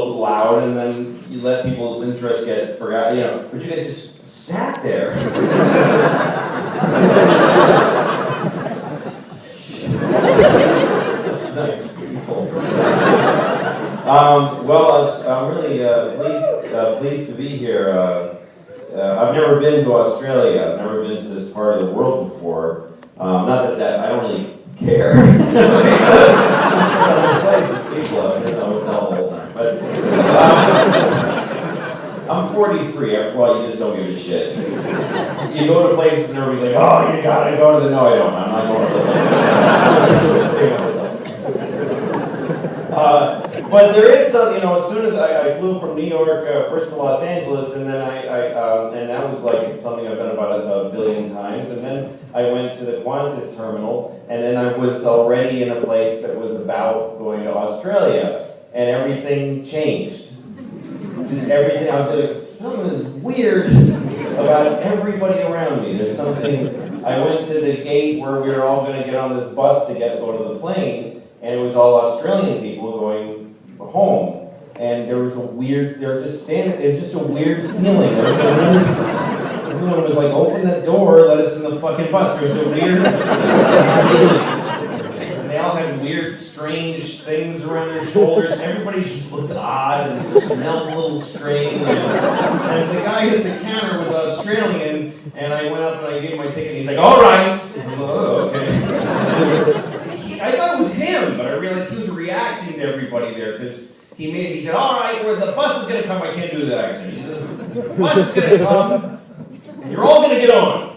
little loud, and then you let people's interest get forgotten, you know, but you guys just sat there. Such nice people. Well, I'm really pleased to be here. I've never been to Australia. I've never been to this part of the world before. Not that I don't really care. Because it's a place with people up in the hotel the whole time. But I'm 43. After a while, you just don't give a shit. You go to places and everybody's like, "Oh, you gotta go to the." No, I don't. I'm not going to the. But there is some, you know, as soon as I flew from New York first to Los Angeles, and then and that was like something I've done about a billion times, and then I went to the Qantas terminal, and then I was already in a place that was about going to Australia, and everything changed. Just everything, I was like, something is weird about everybody around me. There's something, I went to the gate where we were all going to get on this bus to go to the plane, and it was all Australian people going home, and there was a weird, they were just standing, it was just a weird feeling. There was a weird, everyone was like, open the door, let us in the fucking bus. There was a weird feeling. And they all had weird, strange things around their shoulders. Everybody just looked odd and smelled a little strange. And the guy at the counter was Australian, and I went up and I gave him my ticket, and he's like, all right. I'm like, oh, okay. I thought it was him, but I realized he was reacting to everybody there because he said, all right, where the bus is going to come. I can't do the accent. He said, the bus is going to come, and you're all going to get on.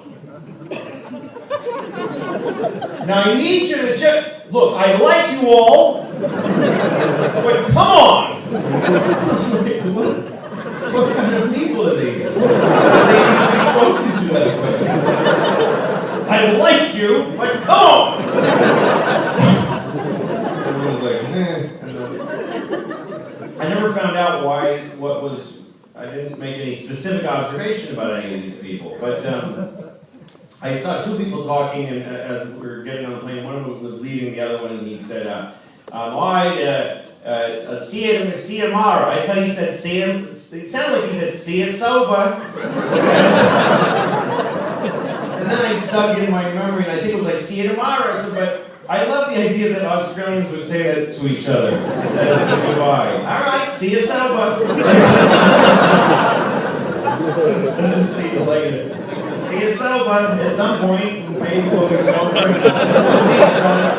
Now I need you to just, look, I like you all, but come on. I was like, what kind of people are these? They need to be spoken to that way. I like you, but come on! Everyone's like, I never found out I didn't make any specific observation about any of these people, but I saw two people talking, and as we were getting on the plane, one of them was leading the other one, and he said, see you tomorrow. I thought he said, see him, it sounded like he said, see you sober. And then I dug in my memory, and I think it was like, see you tomorrow. So, but I love the idea that Australians would say that to each other as a goodbye. All right, see you sober. Instead of see you later. See you sober at some point. Maybe we'll be sober. We'll see each other.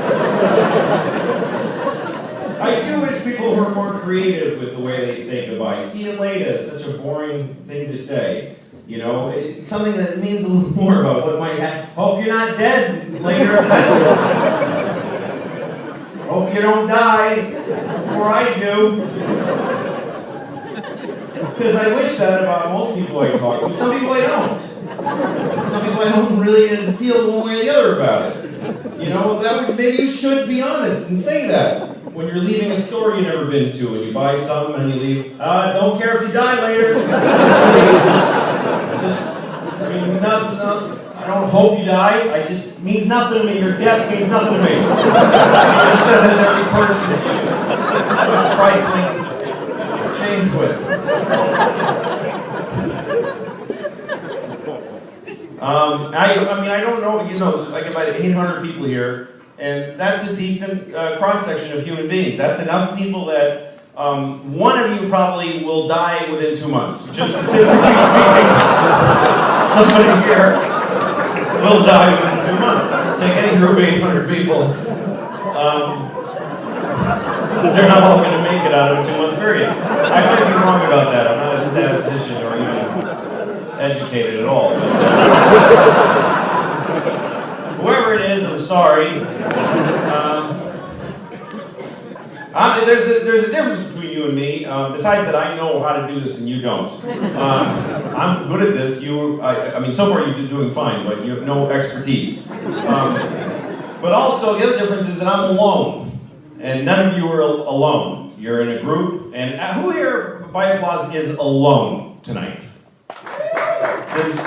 I do wish people were more creative with the way they say goodbye. See you later is such a boring thing to say. You know, it's something that means a little more about what might happen. Hope you're not dead later in life. Hope you don't die before I do. Because I wish that about most people I talk to. Some people I don't. Some people I don't really feel one way or the other about it. You know, maybe you should be honest and say that. When you're leaving a store you've never been to, and you buy something and you leave, don't care if you die later. I mean, no, I don't hope you die. It just means nothing to me. Your death means nothing to me. I just said that to every person that you trifling exchange with. I don't know, you know, there's like about 800 people here, and that's a decent cross-section of human beings. That's enough people that one of you probably will die within 2 months. Just statistically speaking, somebody here will die within 2 months. Take any group of 800 people. They're not all going to make it out of a 2-month period. I might be wrong about that. I'm not a statistician or even educated at all. Whoever it is, I'm sorry. There's a difference between you and me. Besides that, I know how to do this and you don't. I'm good at this. I mean, so far you've been doing fine, but you have no expertise. But also, the other difference is that I'm alone, and none of you are alone. You're in a group, and who here, by applause, is alone tonight? There's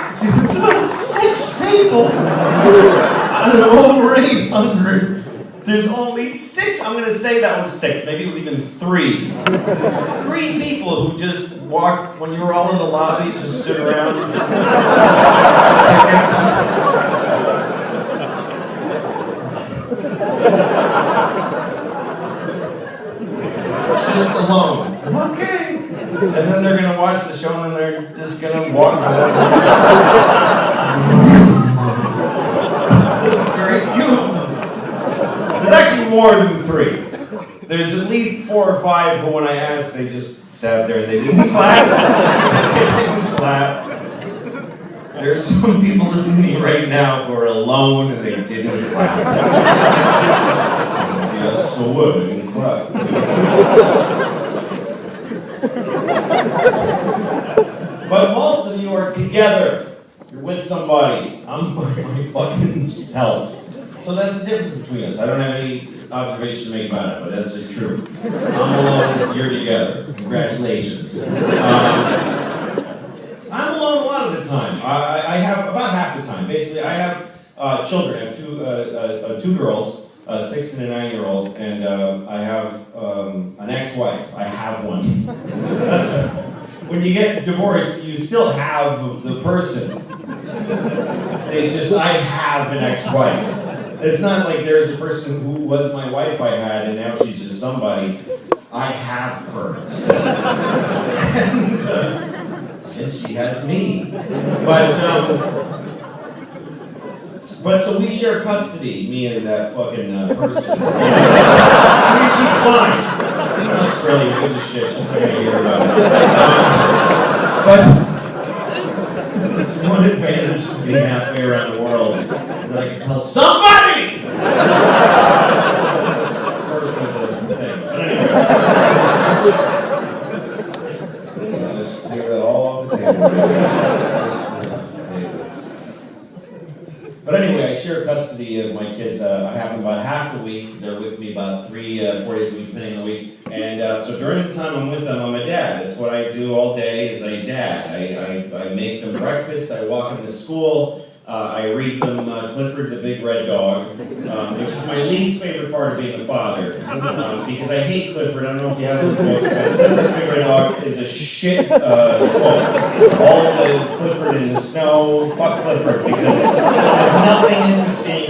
about 6 people out of over 800 There's only 6, I'm gonna say that was 6, maybe it was even 3. 3 people who just walked, when you were all in the lobby, just stood around. Just alone. Okay. And then they're gonna watch the show and then they're just gonna walk away. There's very few of them. There's actually more than 3. There's at least 4 or 5 who when I asked, they just sat there and they didn't clap. They didn't clap. There's some people listening to me right now who are alone and they didn't clap. Yeah, so what? They didn't clap. But most of you are together. You're with somebody. I'm by my fucking self. So that's the difference between us. I don't have any observation to make about it, but that's just true. I'm alone, you're together. Congratulations. I'm alone a lot of the time. I have about half the time. Basically, I have children. I have 2 girls, 6 and a 9-year-old, and I have an ex-wife. I have one. When you get divorced, you still have the person. I have an ex-wife. It's not like there's a person who was my wife I had and now she's just somebody. I have her. And she has me. But so we share custody, me and that fucking person. I mean, she's fine. She's in Australia, who gives a shit. She's not gonna hear about it. But there's one advantage of being halfway around the world that I can tell somebody! This person is a thing. But anyway. Let's just clear that all off the table. But anyway, I share custody of my kids. I have them about half the week. They're with me about 3, 4 days a week, depending on the week. And so during the time I'm with them, I'm a dad. That's what I do all day is I dad. I make them breakfast. I walk them to school. I read them Clifford the Big Red Dog, which is my least favorite part of being a father. Because I hate Clifford. I don't know if you have those books, but Clifford the Big Red Dog is a shit book. All the Clifford in the snow, fuck Clifford, because there's nothing interesting.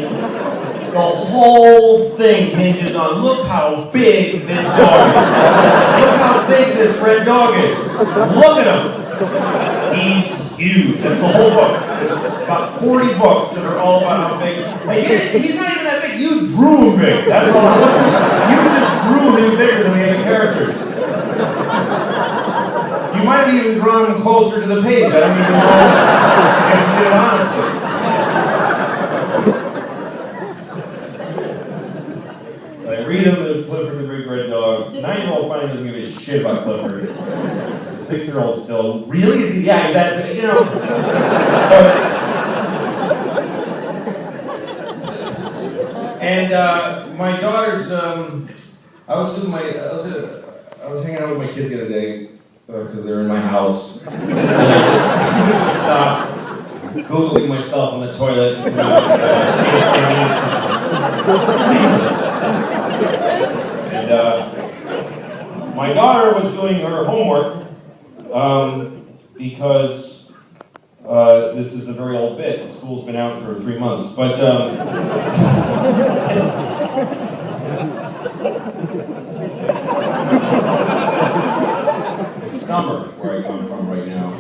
The whole thing hinges on, look how big this dog is. Look how big this red dog is. Look at him. He's huge. That's the whole book. There's about 40 books that are all about how big. Like, he's not even that big. You drew him big. That's all it was. You just drew him bigger than the other characters. You might have even drawn him closer to the page. I don't even know if you did it honestly. I read him the Clifford the Big Red Dog. 9-year-old finally doesn't give a shit about Clifford. 6-year-old still, really? Is he? Yeah, he's that, you know. And my daughters, I was hanging out with my kids the other day, because they're in my house. And I just stopped Googling myself in the toilet, see if they need something. And my daughter was doing her homework, because this is a very old bit. School's been out for 3 months, but it's summer where I come from right now.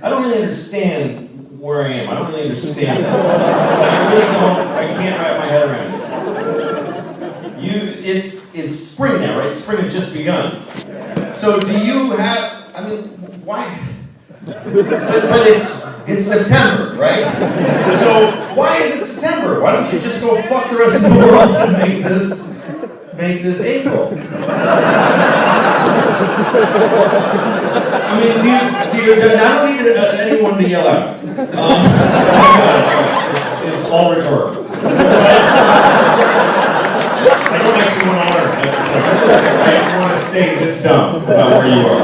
I don't really understand where I am. I don't really understand this. I really don't. I can't wrap my head around it. It's spring now, right? Spring has just begun. So do you have? I mean, why? But it's September, right? So why is it September? Why don't you just go fuck the rest of the world and make this April? I mean, I don't need anyone to yell out. It's all rhetorical. I don't actually want to learn. That's the point. I want to stay this dumb about where you are.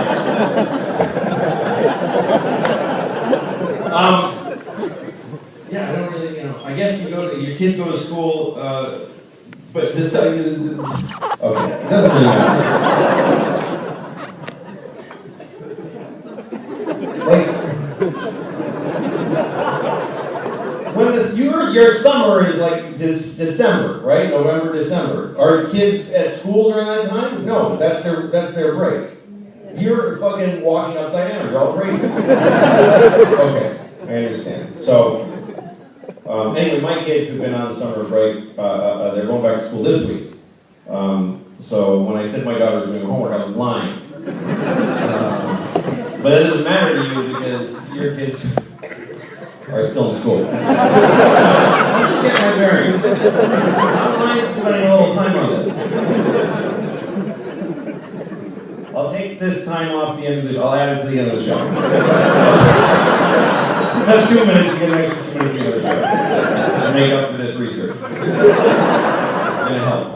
Yeah, I don't really, I guess your kids go to school But this, okay, it doesn't really matter. Like, when your summer is like December, right? November, December. Are kids at school during that time? No, that's their break. You're fucking walking upside down. You're all crazy. Okay, I understand. So, anyway, my kids have been on summer break. They're going back to school this week. So when I said my daughter was doing homework, I was lying. But it doesn't matter to you because your kids are still in school. I'm just getting my bearings. I'm lying, spending a little time on this. I'll take this time off the end of the show. I'll add it to the end of the show. About 2 minutes, you get an extra 2 minutes to the end of the show. To make up for this research. It's going to help.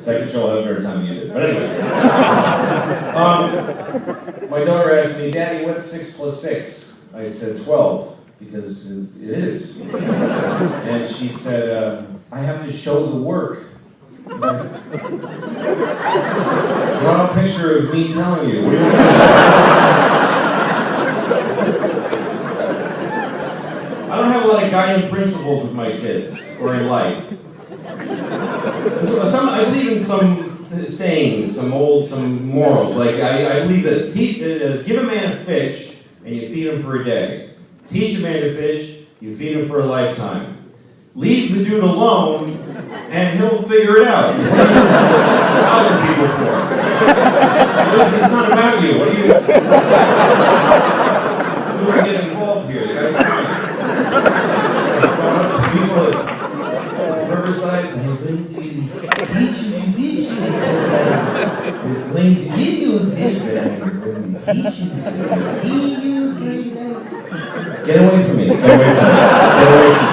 Second show, I'll have a better time than you did. But anyway. My daughter asked me, Daddy, what's 6 plus 6? I said 12, because it is. And she said, I have to show the work. Draw a picture of me telling you. What do you want to say? I don't have a lot of guiding principles with my kids or in life. I believe in some sayings, some morals. Like I believe this: give a man a fish and you feed him for a day. Teach a man to fish, you feed him for a lifetime. Leave the dude alone, and he'll figure it out. What are you other people for? It's not about you. What do you? Do I get involved here? The guy's fine. People at Riverside, I'm going to teach you to fish. It's going to give you a fish, but I'm going to teach you to feed you for a day. Get away from me. Get away from me. Get away from me.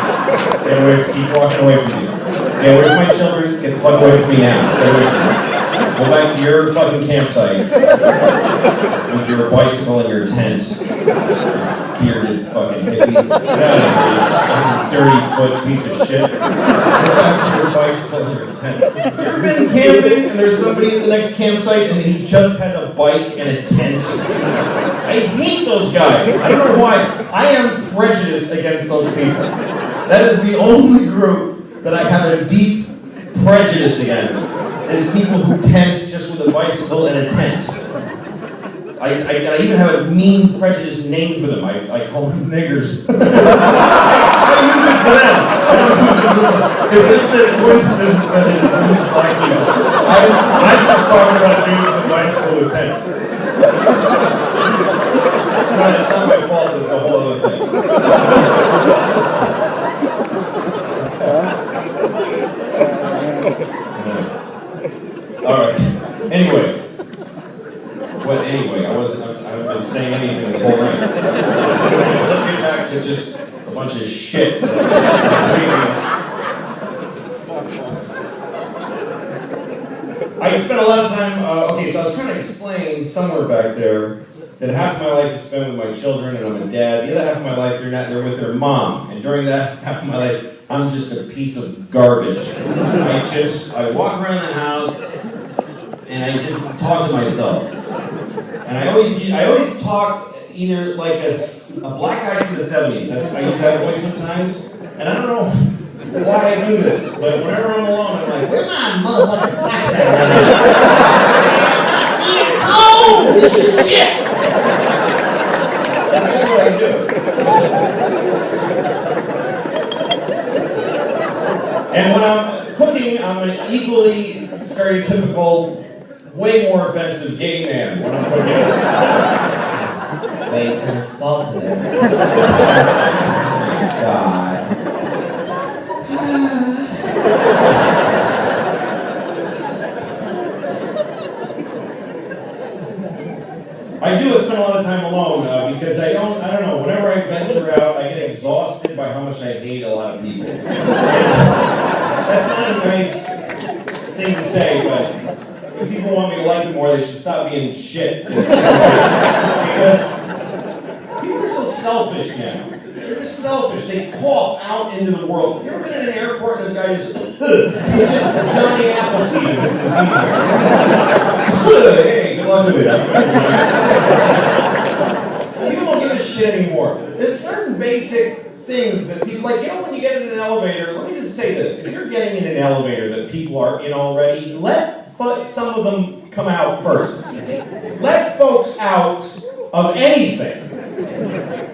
Get away from me. Keep walking away from me. Get away from my children. Get the fuck away from me now. Get away from me. Go back to your fucking campsite with your bicycle and your tent. Bearded fucking hippie. Get out of here, you dirty foot piece of shit. Go back to your bicycle and your tent. You ever been camping and there's somebody at the next campsite and he just has a bike and a tent? I hate those guys. I don't know why. I am prejudiced against those people. That is the only group that I have a deep prejudice against, is people who tent just with a bicycle and a tent. I even have a mean, prejudiced name for them. I call them niggers. I use it for them. I don't use it for them. It's just a coincidence that it includes black people. I'm just talking about dudes with bicycle with tents. It's not my fault, it's a whole other thing. Alright. Anyway, I haven't been saying anything this whole night. Anyway, let's get back to just a bunch of shit. I spent a lot of time, so I was trying to explain somewhere back there that half of my life is spent with my children and I'm a dad. The other half of my life, they're with their mom. And during that half of my life, I'm just a piece of garbage. I walk around the house and I just talk to myself. And I always talk either like a black guy from the 70s. I use that voice sometimes. And I don't know why I do this, but whenever I'm alone, I'm like, where my motherfucking sock at? Oh, shit! That's just what I do. And when I'm cooking, I'm an equally stereotypical, way more offensive gay man when I'm cooking. Way too salty there. God. I do spend a lot of time alone because I don't know, whenever I venture out, I get exhausted by how much I hate a lot of people. That's not a nice thing to say, but if people want me to like them more, they should stop being shit. Because people are so selfish now. They're just selfish. They cough out into the world. You ever been in an airport and this guy just He's just Johnny Appleseed in his diseases. Hey, good luck with it. People don't give a shit anymore. There's certain basic things that people, like, you know, when you get in an elevator, let me just say this. If you're getting in an elevator that people are in already, let some of them come out first. Let folks out of anything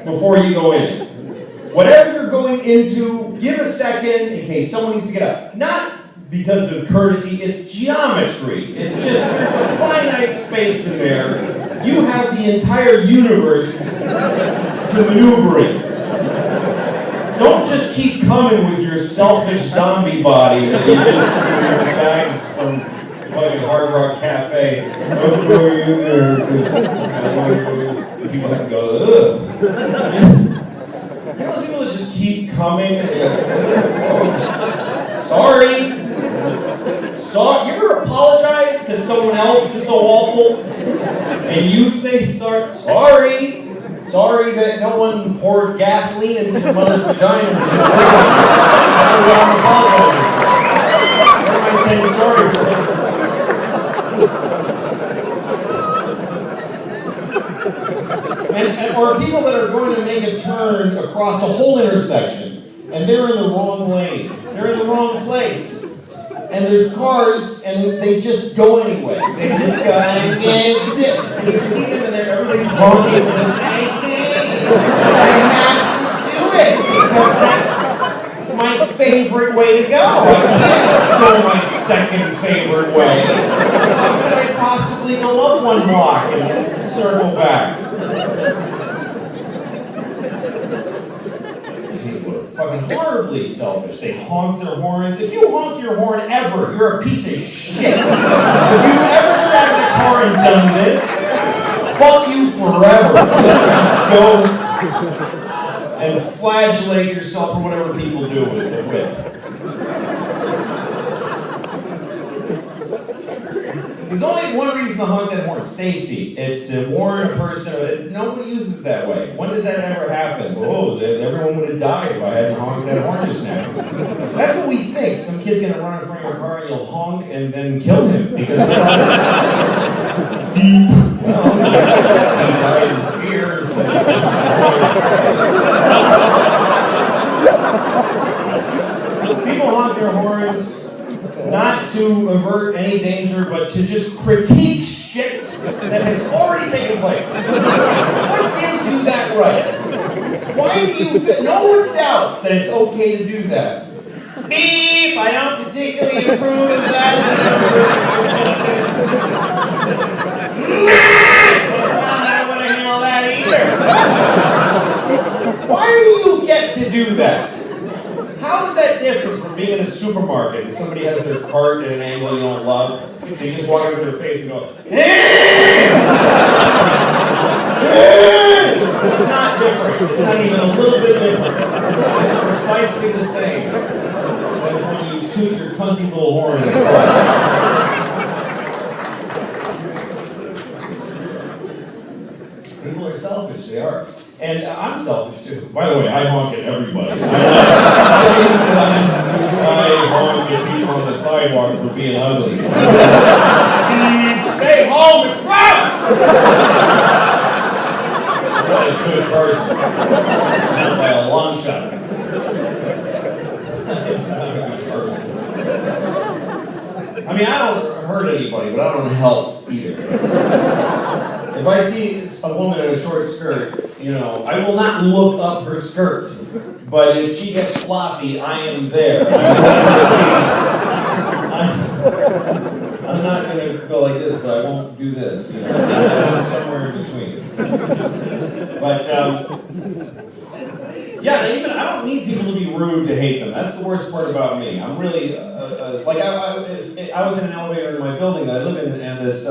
before you go in. Whatever you're going into, give a second in case someone needs to get up. Not because of courtesy, it's geometry. It's just, there's a finite space in there. You have the entire universe to maneuver in. Don't just keep coming with your selfish zombie body that you just your bags from fucking Hard Rock Cafe. I'm going in there. People have to go, ugh. You know those people that just keep coming? Sorry. You ever apologize because someone else is so awful? And you say, sorry. Sorry that no one poured gasoline into your mother's vagina. I'm apologizing. What am I saying sorry for? Or people that are going to make a turn across a whole intersection, and they're in the wrong lane. They're in the wrong place. And there's cars, and they just go anyway. They just go, and zip. And you see them, and everybody's honking, and I have to do it, because that's my favorite way to go. I can't go my second favorite way. How could I possibly go up one block and circle back? Fucking horribly selfish. They honk their horns. If you honk your horn ever, you're a piece of shit. If you've ever sat in a car and done this, fuck you forever. Just go and flagellate yourself for whatever people do with it. There's only one reason to honk that horn: safety. It's to warn a person. Nobody uses it that way. When does that ever happen? Oh, everyone would have died if I hadn't honked that horn just now. That's what we think. Some kid's gonna run in front of your car and you'll honk and then kill him because beep. Well, he died in fear. People honk their horns not to avert any danger, but to just critique shit that has already taken place. What gives you that right? Why do you no one doubts that it's okay to do that. Beep! I don't particularly approve of that. I don't want to handle that either. Why do you get to do that? How is that different from being in a supermarket and somebody has their cart at an angle you don't love? So you just walk over to their face and go, It's not different. It's not even a little bit different. It's precisely the same as when you toot your cunty little horn in the car. People are selfish, they are. And I'm selfish too. By the way, I honk at everybody. I honk at people on the sidewalk for being ugly. Stay home, it's gross! What a good person. Not by a long shot. Not a good person. I mean, I don't hurt anybody, but I don't help either. If I see a woman in a short skirt, I will not look up her skirt. But if she gets sloppy, I am there. I'm not going to go like this, but I won't do this. Somewhere in between. But, yeah, even I don't need people to be rude to hate them. That's the worst part about me. I'm really, I was in an elevator in my building that I live in, and this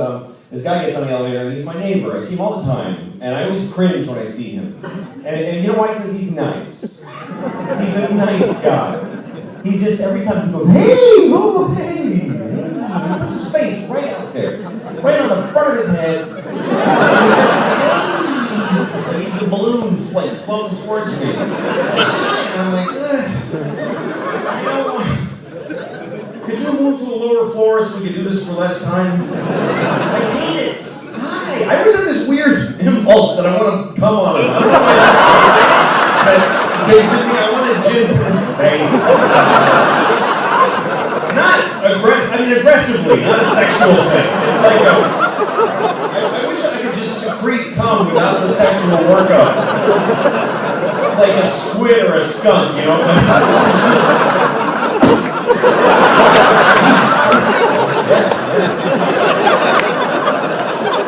guy gets on the elevator, and he's my neighbor. I see him all the time, and I always cringe when I see him. And you know why? Because he's nice. He's a nice guy. He just, every time he goes, hey, oh, hey, he puts his face right out there, right on the front of his head. And he's a balloon floating towards me. And I'm like, ugh, I this for less time? I hate it. Hi. I always have this weird impulse that I want to come on him. I don't know why that's basically, I want to jizz in his face. Not aggressively, not a sexual thing. It's like I wish I could just secrete cum without the sexual workup. Like a squid or a skunk, you know?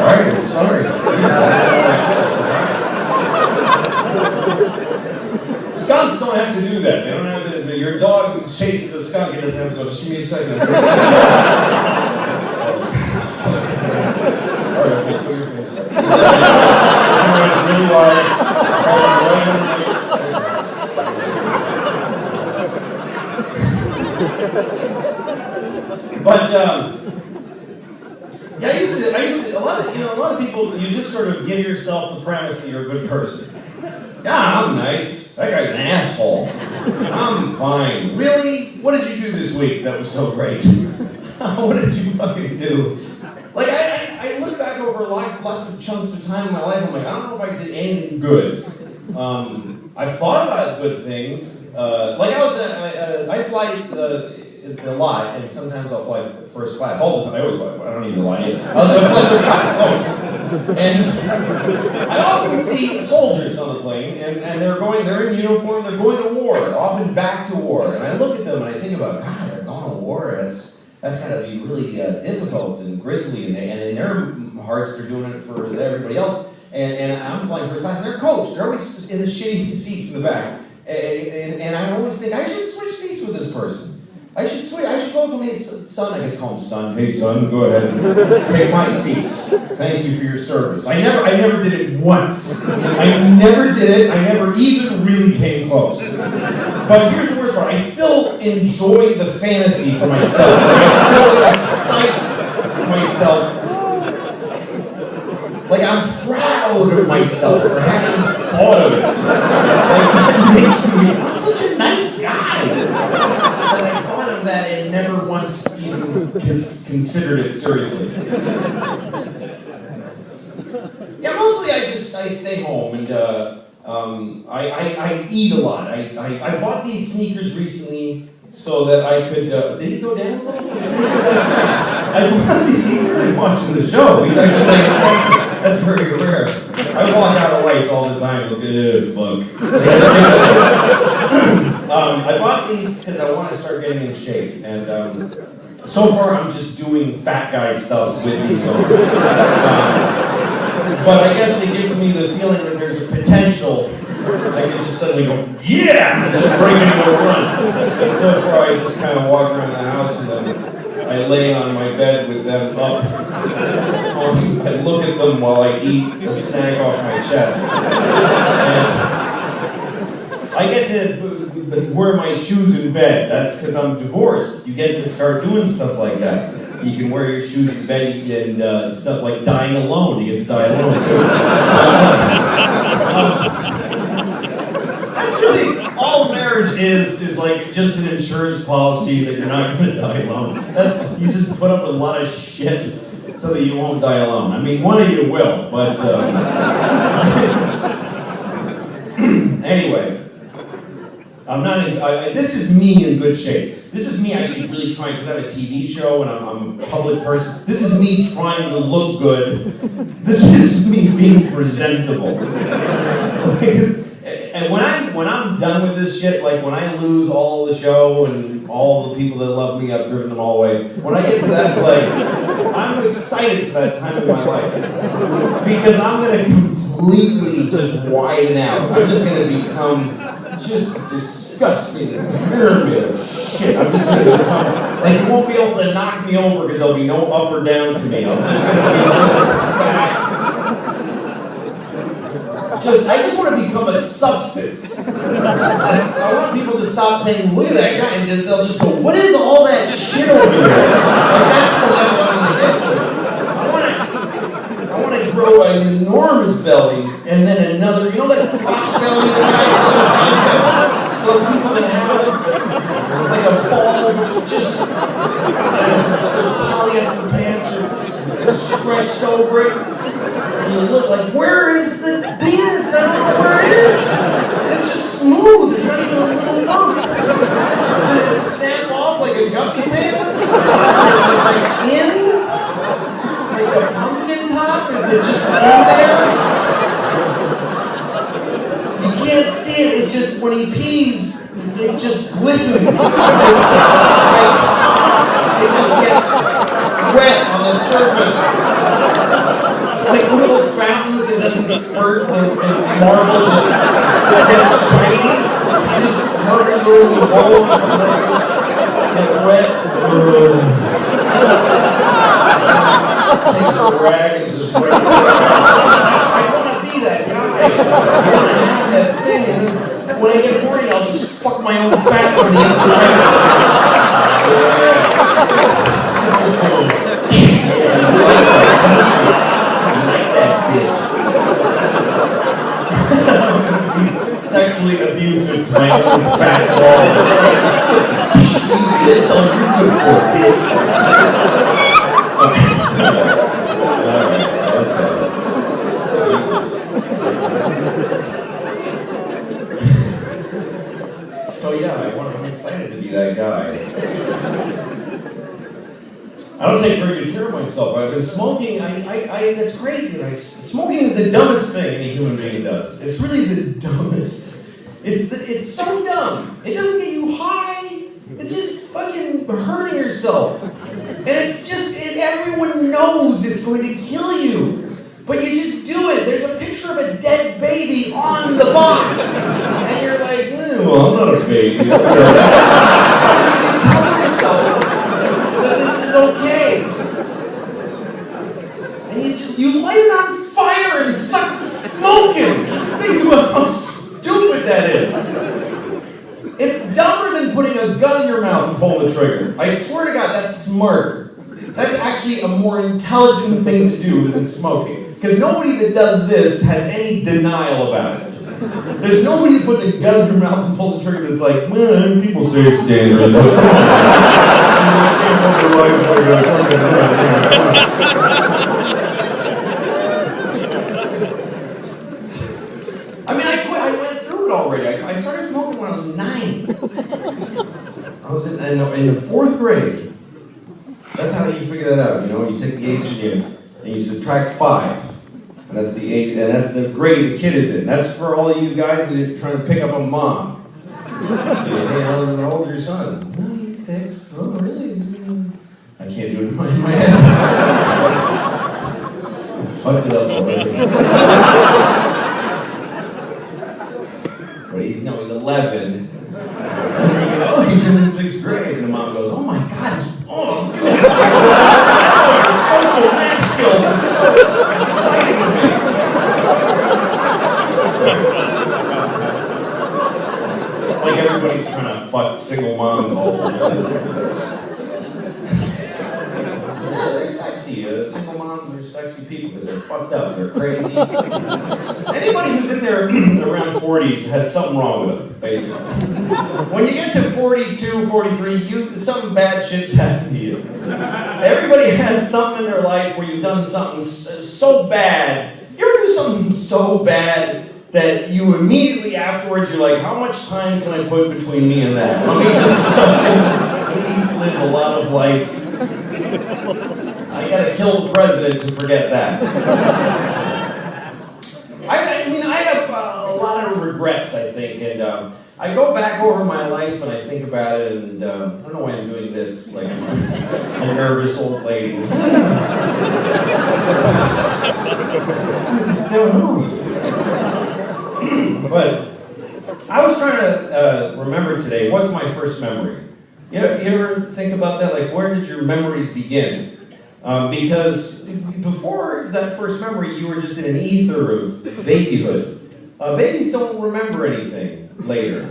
Alright, sorry. Skunks don't have to do that. They don't have to. Your dog chases a skunk, it doesn't have to go, just give me a second. Alright, put your face up. It's really wide. But yeah, I used to a lot of people, you just sort of give yourself the premise that you're a good person. Yeah, I'm nice. That guy's an asshole. I'm fine. Really? What did you do this week that was so great? What did you fucking do? Like I look back over lots of chunks of time in my life. I'm like, I don't know if I did anything good. I thought about good things. I fly a lot, and sometimes I'll fly first class. All the time, I always fly. I don't need to lie to you. I'll fly first class, always. And I often see soldiers on the plane, and they're in uniform, they're going to war, often back to war. And I look at them and I think about, God, they're going to war. That's got to be really difficult and grisly, and in their hearts, they're doing it for everybody else. And I'm flying first class, and they're coached. They're always in the shitty seats in the back. And I always think, I should switch seats with this person. I should switch. I should go to my son. I can call him son. Hey, son, go ahead and take my seat. Thank you for your service. I never did it once. I never did it. I never even really came close. But here's the worst part. I still enjoy the fantasy for myself. Like, I still excite myself. Like, I'm proud of myself for having thought of it. Like, that makes me, I'm such a nice guy. But I thought of that and never once even considered it seriously. Yeah, mostly I stay home and I eat a lot. I bought these sneakers recently so that I could, did he go down a little? I bought these, he's really watching the show. He's actually like, that's very rare. I walk out of lights all the time. I was like, fuck. I bought these because I want to start getting in shape. And so far I'm just doing fat guy stuff with these on. But I guess it gives me the feeling that there's a potential. I can just suddenly go, yeah! And just break into a run. And so far I just kind of walk around the house and then I lay on my bed with them up. I look at them while I eat a snack off my chest. And I get to wear my shoes in bed. That's because I'm divorced. You get to start doing stuff like that. You can wear your shoes in bed and stuff like dying alone. You get to die alone too. That's really all marriage is like just an insurance policy that you're not going to die alone. You just put up with a lot of shit so that you won't die alone. I mean, one of you will, but anyway. This is me in good shape. This is me actually really trying, because I have a TV show and I'm a public person. This is me trying to look good. This is me being presentable. And when I'm done with this shit, like when I lose all the show and all the people that love me, I've driven them all away. When I get to that place, I'm excited for that time in my life. Because I'm going to completely just widen out. I'm just going to become just disgusting pyramid of shit. I'm just going to become, like, you won't be able to knock me over because there'll be no up or down to me. I'm just going to be I just want to become a substance. I want people to stop saying, look at that guy, and they'll just go, what is all that shit over here? Like, that's the level I'm going to get to. I want to grow an enormous belly, and then another, you know that crotch belly that those people that have like a ball, just polyester over it, and you look like, where is the penis? I don't know where it is. It's just smooth. There's not even a little bump. Did it snap off like a guppy tail? Is it like in? Like a pumpkin top? Is it just in there? You can't see it. It just, when he pees, it just glistens. It just gets wet on the surface. Like one of those fountains that doesn't spurt, the marble just gets shiny. You just hurt it through the bowl and just lets it get wet. Takes a rag and just wets it. I want to be that guy. I want to have that thing. And then when I get horny, I'll just fuck my own fat from the inside. Like that bitch. Sexually abusive to my own fat ball. That's all you're good for, bitch. So yeah, I'm excited to be that guy. I don't take very good care of myself. I've been smoking. That's crazy. Smoking is the dumbest thing any human being does. It's really the dumbest. It's so dumb. It doesn't get you high. It's just fucking hurting yourself. And it's just, everyone knows it's going to kill you. But you just do it. There's a picture of a dead baby on the box. And you're like, well, I'm not a baby. So you tell yourself that this is okay. And you light it on fire and start smoking. Just think about how stupid that is. It's dumber than putting a gun in your mouth and pulling the trigger. I swear to God, that's smart. That's actually a more intelligent thing to do than smoking. Because nobody that does this has any denial about it. There's nobody that puts a gun in their mouth and pulls a trigger that's like, man, people say it's dangerous. I mean, I went through it already. I started smoking when I was 9. I was in the 4th grade. That's how you figure that out, you know? You take the age and you subtract 5. And that's the age, and that's the grade the kid is in. That's for all you guys that are trying to pick up a mom. Hey, how old is your son? No, he's 6. Oh, really? I can't do it in my head. Fucked it up already. But he's 11. And then you go, oh, he's in the 6th grade. And the mom goes, oh my God, oh, your social math skills are so exciting to me. Like everybody's trying to fuck single moms all over. Yeah, they're sexy. Single moms are sexy people because they're fucked up. They're crazy. Anybody who's in there around 40s has something wrong with them, basically. When you get to 42, 43, something bad shit's happened to you. Everybody has something in their life where you've done something so bad. You ever do something so bad that you immediately afterwards, you're like, how much time can I put between me and that? Let me just please live a lot of life. I gotta kill the president to forget that. I mean, I have a lot of regrets, I think, and I go back over my life and I think about it, and I don't know why I'm doing this, like I'm a nervous old lady. I just don't know. But I was trying to remember today, what's my first memory? You ever think about that? Like, where did your memories begin? Because before that first memory, you were just in an ether of babyhood. Babies don't remember anything later.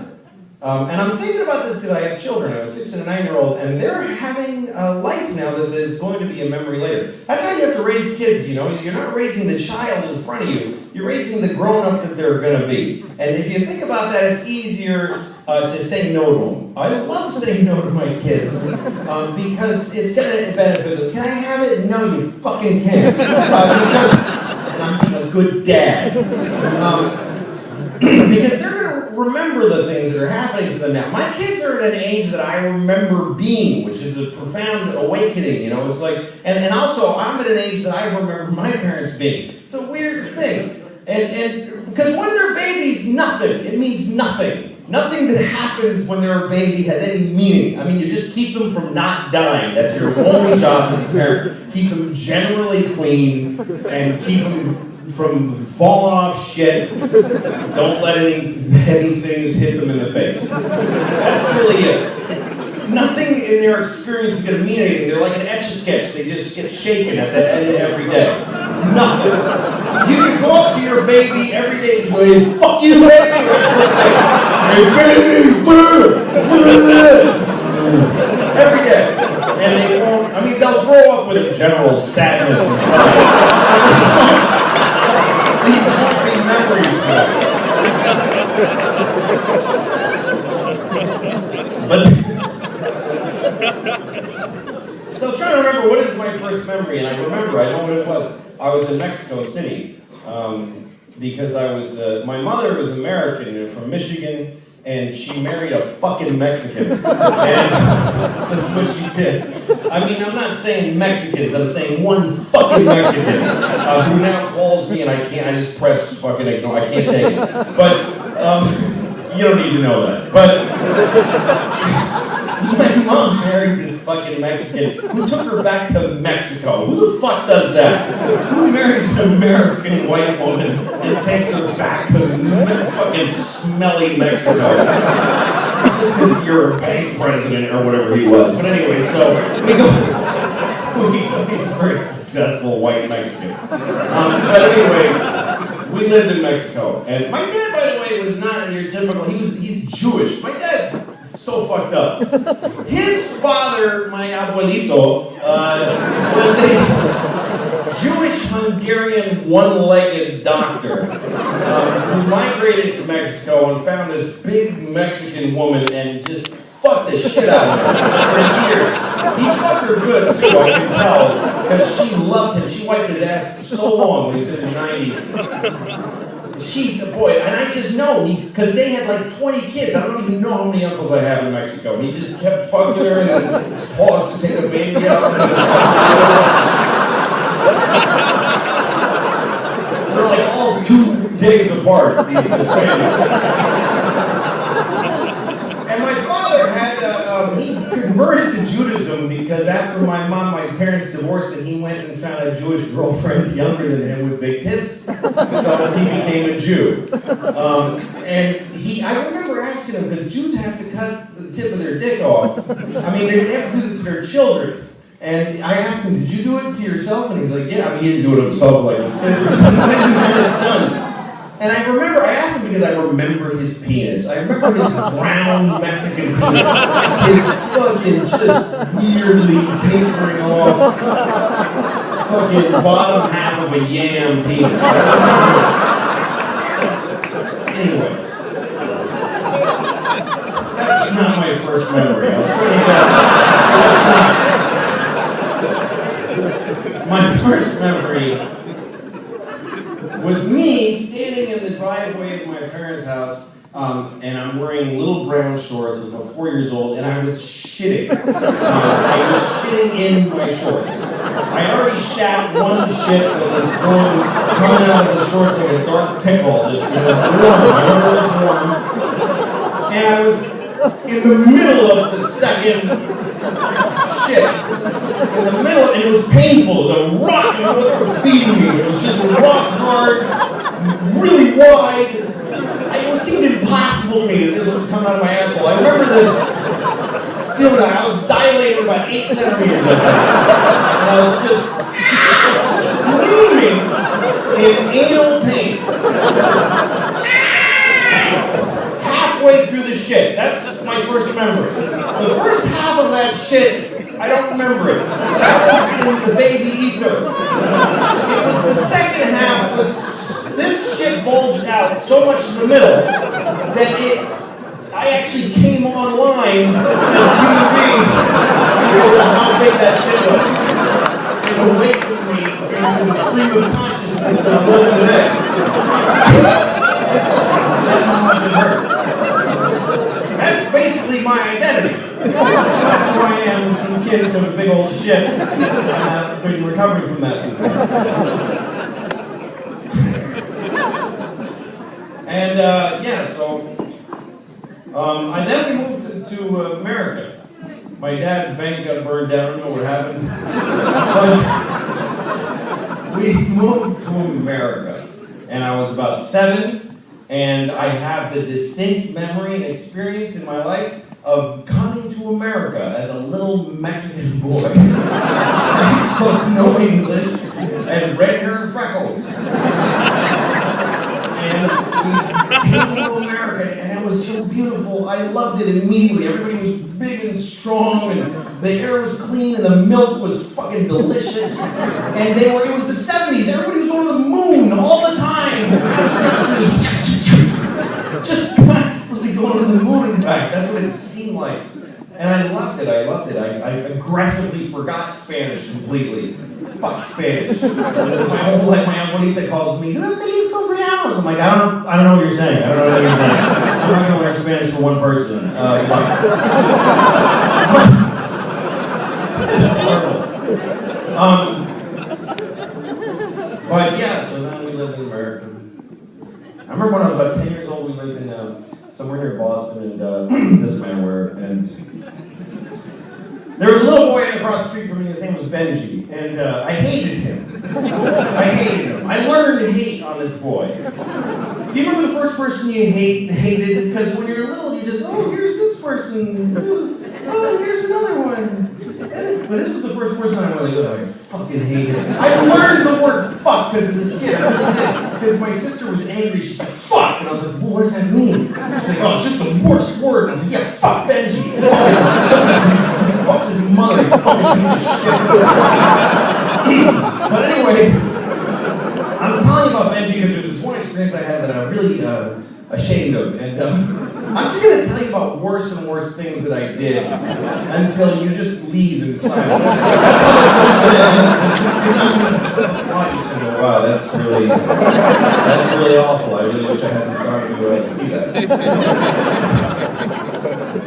And I'm thinking about this because I have children. I have a 6 and a 9-year-old, and they're having a life now that is going to be a memory later. That's how you have to raise kids, you know? You're not raising the child in front of you. You're raising the grown-up that they're going to be. And if you think about that, it's easier to say no to them. I love saying no to my kids because it's going to benefit them. Can I have it? No, you fucking can't. Because I'm being a good dad. Because they're going to remember the things that are happening to them now. My kids are at an age that I remember being, which is a profound awakening, you know. It's like, and also I'm at an age that I remember my parents being. It's a weird thing. And because when they're babies, nothing. It means nothing. Nothing that happens when they're a baby has any meaning. I mean, you just keep them from not dying. That's your only job as a parent. Keep them generally clean and keep them from falling off shit. Don't let any heavy things hit them in the face. That's really it. Nothing in their experience is going to mean anything. They're like an Etch-a-Sketch. They just get shaken at the end of every day. Nothing. You can go up to your baby every day and say, fuck you, baby! Hey, baby! Every day. And they won't, I mean, they'll grow up with a general sadness inside. These fucking memories, but so I was trying to remember what is my first memory, and I remember, I know what it was. I was in Mexico City because I was, my mother was American and from Michigan, and she married a fucking Mexican. And that's what she did. I mean, I'm not saying Mexicans, I'm saying one fucking Mexican who now calls me and I just press fucking ignore, I can't take it. But, you don't need to know that. But, my mom married this fucking Mexican who took her back to Mexico. Who the fuck does that? Who marries an American white woman and takes her back to fucking smelly Mexico? Just because you're a bank president or whatever he was. But anyway, so we go, he's a very successful white Mexican. But anyway, we lived in Mexico. And my dad, by the way, was not your typical, he's Jewish. My dad's so fucked up. His father, my abuelito, was a Jewish-Hungarian one-legged doctor who migrated to Mexico and found this big Mexican woman and just fucked the shit out of her for years. He fucked her good too, I can tell, because she loved him. She wiped his ass so long when he was in his 90s. Boy, and I just know, because they had like 20 kids. I don't even know how many uncles I have in Mexico. He just kept fucking her and then paused to take a baby out. They're like all 2 days apart, this family. And my father had, he converted to Judaism because after my parents divorced and he went and found a Jewish girlfriend younger than him with big tits. So he became a Jew. And I remember asking him, because Jews have to cut the tip of their dick off. I mean, they have to do this to their children. And I asked him, did you do it to yourself? And he's like, yeah, I mean, he didn't do it himself like with scissors. And I asked him because I remember his penis. I remember his brown Mexican penis. His fucking just weirdly tapering off fucking bottom half of a yam penis. Anyway. That's not my first memory. I was trying to get my first memory was me standing in the driveway of my parents' house, and I'm wearing little brown shorts. I was about 4 years old, and I was shitting. I was shitting in my shorts. I already shat one shit that was coming out of the shorts like a dark pickle, just warm. I remember it was warm. And I was in the middle of the second shit. In the middle, and it was painful. It was a rock, you know, they were feeding me. It was just rock hard, really wide. It seemed impossible to me that this was coming out of my asshole. I remember this feeling that I was dilated about 8 centimeters. And I was just screaming in anal pain. Halfway through the shit. That's my first memory. The first half of that shit, I don't remember it. That was in the baby ether. It was the second half, this shit bulged out so much in the middle that I actually came online as a human being because of how big that shit was. It awakened me into the stream of consciousness that I'm living today. That's how much it hurt. That's basically my identity. That's who I am, some kid who took a big old shit. I've been recovering from that since then. And I then moved to America. My dad's bank got burned down, I don't know what happened. But we moved to America, and I was about 7, and I have the distinct memory and experience in my life of coming to America as a little Mexican boy. I spoke no English, and red hair and freckles. And we came to America, and it was so beautiful. I loved it immediately. Everybody was big and strong, and the air was clean, and the milk was fucking delicious. And it was the 70s. Everybody was going to the moon all the time. Just constantly going to the moon and back. That's what it seemed like. And I loved it. I aggressively forgot Spanish completely. Fuck Spanish. My whole life, my abuelita calls me, Feliz cumpleaños. I'm like, I don't know what you're saying. I don't know what you're saying. I'm not going to learn Spanish for one person. It's horrible. But yeah, so then we lived in America. I remember when I was about 10 years old, we lived in somewhere near Boston, and doesn't matter where, and there was a little boy across the street from me, his name was Benji, and I hated him. I learned to hate on this boy. Do you remember the first person you hated? Because when you're little, you just, oh, here's this person, oh, here's another one. But this was the first person I really, I fucking hated. I learned the word fuck because of this kid. I really did. Because my sister was angry. She said, fuck. And I was like, well, what does that mean? She's like, oh, it's just the worst word. And I said, yeah, fuck Benji. Fuck's his mother, you fucking piece of shit. But anyway, I'm telling you about Benji because there's this one experience I had that I'm really ashamed of. And I'm just going to tell you about worse and worse things that I did until you just leave in silence. That's how this one's going to go, wow, that's really awful. I really wish I hadn't gone to see that.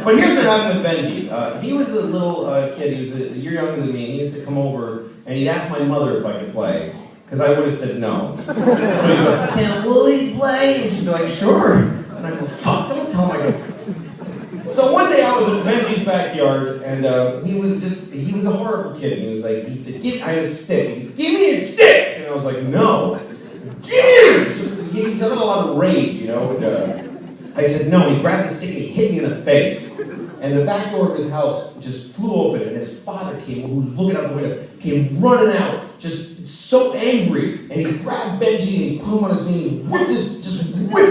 But here's what happened with Benji. He was a little kid. He was a year younger than me, and he used to come over, and he'd ask my mother if I could play. Because I would have said no. So he'd go, can Willie play? And she'd be like, sure. And I'd go, fuck, don't tell him I go. So one day I was in Benji's backyard, and he was a horrible kid. And he said, I had a stick. Give me a stick! And I was like, no. Give me it! He was having a lot of rage, you know. And I said, no. He grabbed the stick and he hit me in the face. And the back door of his house just flew open, and his father came, who was looking out the window, came running out, just so angry, and he grabbed Benji and he put him on his knee and whipped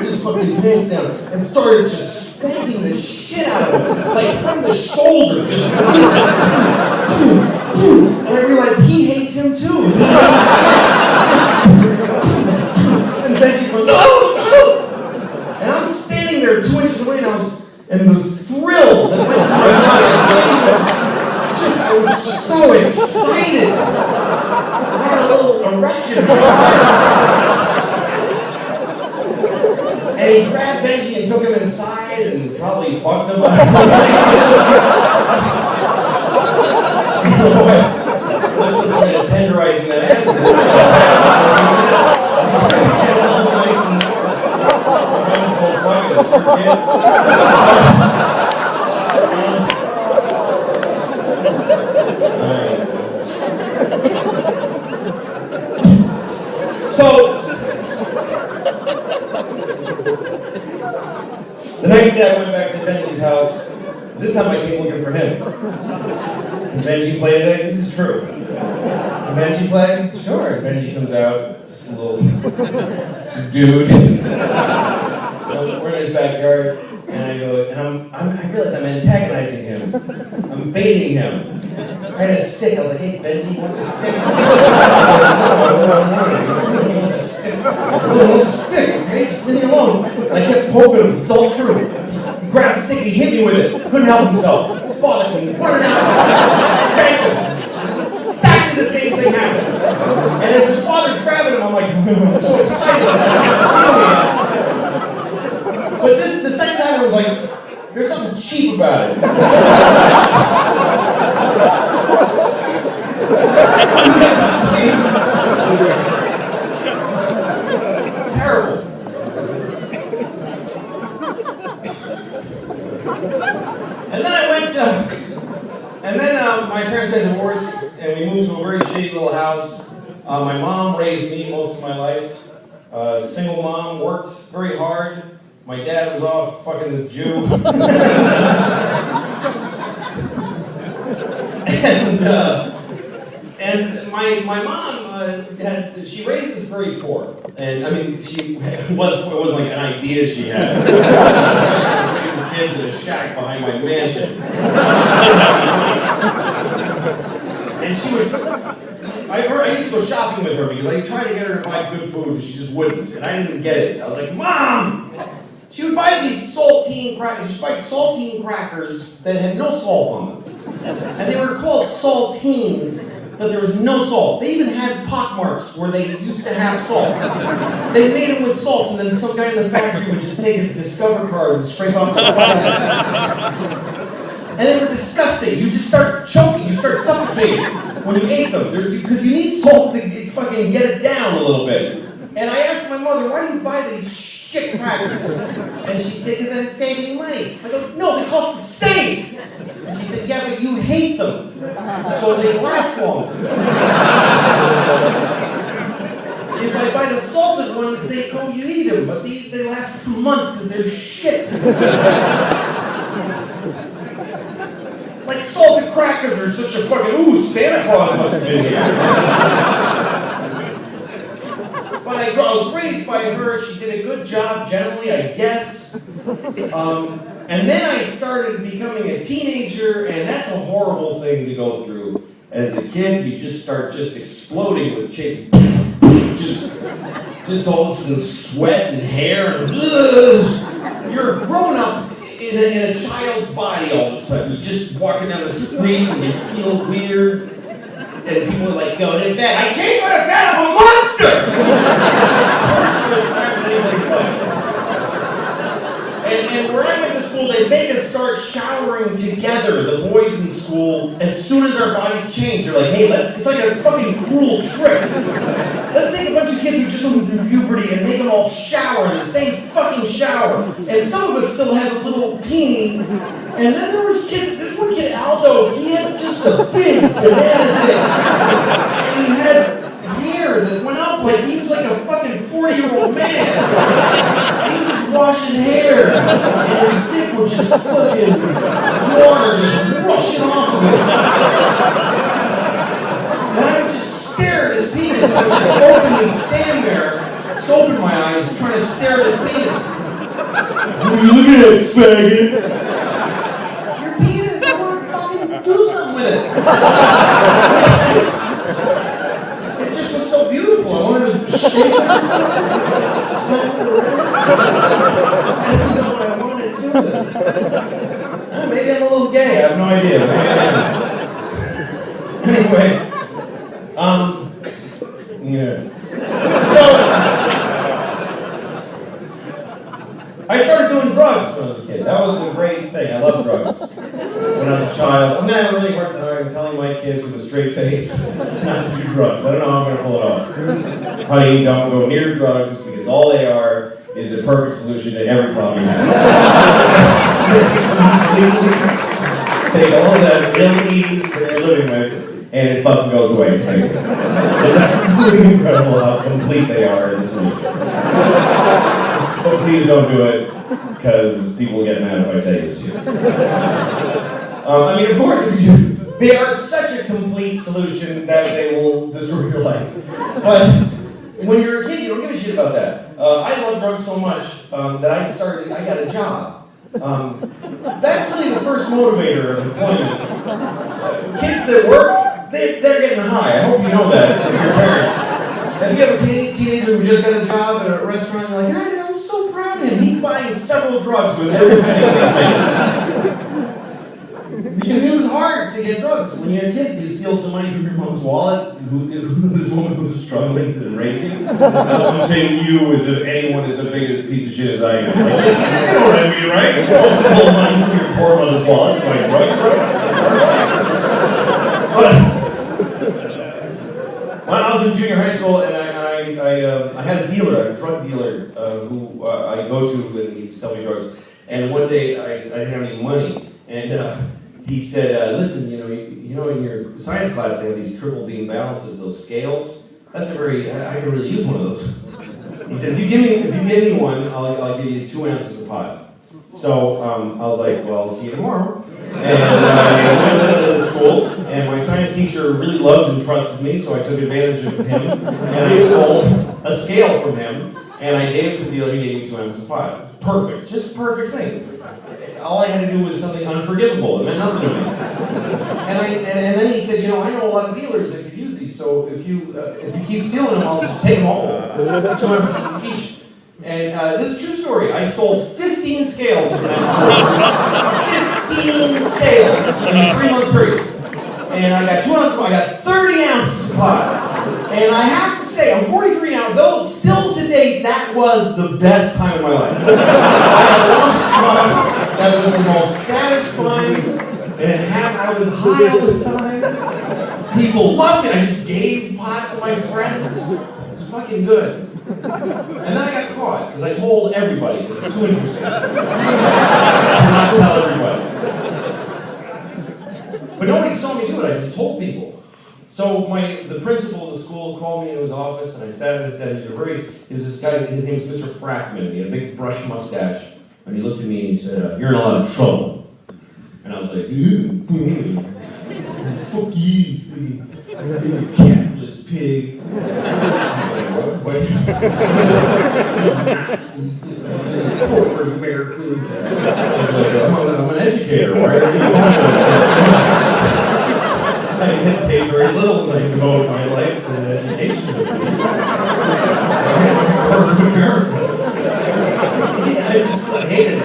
his fucking pants down and started just spanking the shit out of him, like from the shoulder, just and I realized he hates him too. And Benji's like, no! And I'm standing there 2 inches away, and the thrill that went through my body, I was so excited. I had a little erection. And he grabbed Benji and took him inside and probably fucked him up. What's the point of tenderizing that ass? So, the next day I went back to Benji's house. This time I came looking for him. Can Benji play today? This is true. Can Benji play? Sure. And Benji comes out, this little dude. We're in his backyard, and I go, and I realize I'm antagonizing him. I'm baiting him. I had a stick. I was like, hey, Benji, you want the stick? I want the stick. I want the stick, okay? Just leave me alone. And I kept poking him. It's all true. He grabbed the stick and he hit me with it. Couldn't help himself. His father came running out, spanked him. Exactly the same thing happened. And as his father's grabbing him, I'm like, I'm so excited. But the second time I was like, there's something cheap about it. Terrible. And then I went my parents got divorced and we moved to a very shitty little house. My mom raised me most of my life. Single mom, worked very hard. My dad was off fucking this Jew. And my mom she raised us very poor. And I mean, it wasn't like an idea she had. Raising the kids in a shack behind my mansion. And she would, I used to go shopping with her because I tried to get her to buy good food and she just wouldn't. And I didn't get it. I was like, Mom! She would buy these saltine crackers. She'd buy saltine crackers that had no salt on them. And they were called saltines, but there was no salt. They even had pockmarks where they used to have salt. They made them with salt, and then some guy in the factory would just take his Discover card and scrape off the bottom. And they were disgusting. You just start choking. You start suffocating when you ate them. Because you need salt to fucking get it down a little bit. And I asked my mother, why do you buy these shit crackers? And she'd say, because I'm saving money. I go, no, they cost the same. And she said, yeah, but you hate them. So they last longer. If I buy the salted ones, they go, you eat them. But these, they last for months because they're shit. Like salted crackers are such a fucking, ooh, Santa Claus must have been here. But I was raised by her. She did a good job, generally, I guess. And then I started becoming a teenager, and that's a horrible thing to go through. As a kid, you just start exploding with chicken. Just all of a sudden sweat and hair, and you're grown up in a child's body all of a sudden. You're just walking down the street and you feel weird. And people are like, go to bed. I can't go to bed, I'm a monster! Torturous time in anybody's life. And where I went to school, they make us start showering together, the boys in school, as soon as our bodies change. They're like, hey, it's like a fucking cruel trick. Let's take a bunch of kids who just went through puberty and make them all shower in the same fucking shower. And some of us still have a little pee. And then there's one kid, Aldo, he had just a big banana dick. And he had hair that went up like, he was like a fucking 40-year-old man. He would just wash his hair. And his dick would just fucking water just rushing off of it. And I would just stare at his penis. I would just openly stand there, soap in my eyes, trying to stare at his penis. Look at that faggot. Do something with it. It just was so beautiful. I wanted to shake it. I didn't know what I wanted to do with it. Maybe I'm a little gay. I have no idea. Anyway, yeah. So I started doing drugs when I was a kid. That was a great thing. I love drugs. When I was a child, I'm gonna have a really hard time telling my kids with a straight face not to do drugs. I don't know how I'm gonna pull it off. Honey, don't go near drugs because all they are is a perfect solution to every problem you have. Take all of that abilities that you're living with, and it fucking goes away. It's amazing. It's absolutely incredible how complete they are as a solution. But please don't do it, because people will get mad if I say this to you. I mean, of course, if you do, they are such a complete solution that they will destroy your life. But when you're a kid, you don't give a shit about that. I love drugs so much that I got a job. That's really the first motivator of employment. Kids that work, they're getting high. I hope you know that if you're parents. If you have a teenager who just got a job at a restaurant, you're like, I'm so proud of him. He's buying several sell drugs with every penny he was making. Because it was hard to get drugs. When you're a kid, you steal some money from your mom's wallet, this woman who was struggling to raise you. I'm saying you as if anyone is a big piece of shit as I am. Like, you know what I mean, right? You all stole money from your poor mother's wallet to buy drugs, right? When I was in junior high school, and I had a dealer, a drug dealer, who I go to and he sell me drugs. And one day I didn't have any money, and he said, "Listen, you know, in your science class they have these triple beam balances, those scales. That's I could really use one of those." He said, "If you give me one, I'll give you 2 ounces of pot." So I was like, "Well, I'll see you tomorrow." And I went to the school, and my science teacher really loved and trusted me, so I took advantage of him, and I stole a scale from him, and I gave it to the dealer. He gave me 2 ounces of pot. Perfect, just a perfect thing. All I had to do was something unforgivable. It meant nothing to me. And then he said, "You know, I know a lot of dealers that could use these, so if you keep stealing them, I'll just take them all, 2 ounces each." And this is a true story. I stole 15 scales from that store. 15 scales in a 3-month period. And I got 2 ounces, I got 30 ounces of pot. And I have to say, I'm 43 now, though still to date, that was the best time of my life. I had a lunch truck that was the most satisfying, and I was high all the time. People loved me. I just gave pot to my friends. It was fucking good. And then I got caught, because I told everybody. It was too interesting. To not tell everybody. But nobody saw me do it, I just told people. So the principal of the school called me into his office, and I sat at his desk. He was this guy, his name was Mr. Frackman. He had a big brush mustache. And he looked at me and he said, "You're in a lot of trouble." And I was like, "Fuck you, capitalist pig." I was like, "What?" He said, "Corporate America." I was like, I'm an educator. Why are you doing those things? I get paid very little, and I devote my life to education. Corporate America. I just hated it.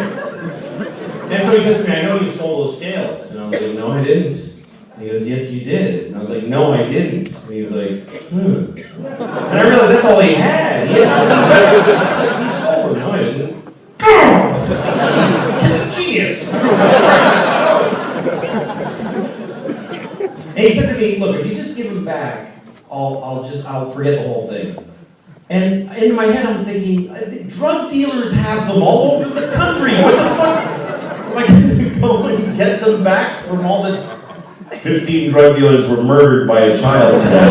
And so he says to me, "I know you stole those scales." And I was like, "No, I didn't." And he goes, "Yes, you did." And I was like, "No, I didn't." And he was like, And I realized that's all he had. He had nothing better. He stole them. No, I didn't. He's a genius. And he said to me, "Look, if you just give them back, I'll forget the whole thing." And in my head, I'm thinking, drug dealers have them all over the country. What the fuck? Am I going to go and get them back from all the 15 drug dealers were murdered by a child today?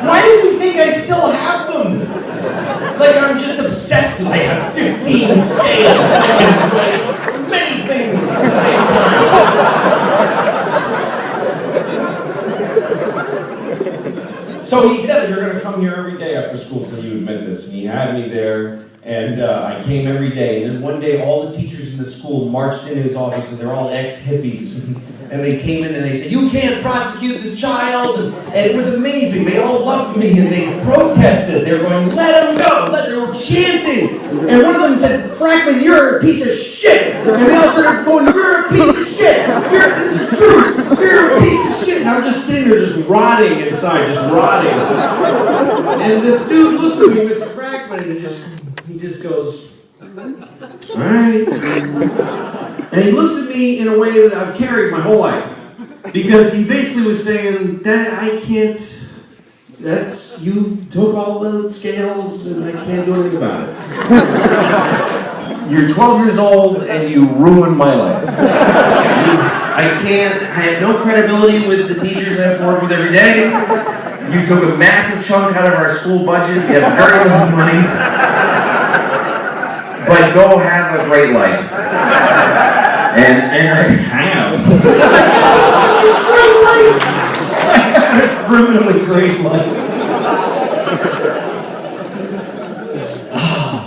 Why does he think I still have them? Like I'm just obsessed with I have 15 scales. I can play many things at the same time. So he said, "You're going to come here every day after school till you admit this." And he had me there, and I came every day. And then one day, all the teachers in the school marched into his office because they're all ex-hippies. And they came in and they said, "You can't prosecute this child." And it was amazing. They all loved me and they protested. They were going, "Let him go." They were chanting. And one of them said, "Frackman, you're a piece of shit." And they all started going, "You're a piece of shit. This is true. You're a piece of shit." And I'm just sitting there just rotting inside, just rotting. And this dude looks at me, Mr. Frackman, and he just goes, "All right." And he looks at me in a way that I've carried my whole life. Because he basically was saying, "Dad, I can't, you took all the scales and I can't do anything about it. You're 12 years old and you ruined my life. I have no credibility with the teachers I have to work with every day. You took a massive chunk out of our school budget. You have very little money. But go have a great life." And I have. Great life! I had a criminally great life.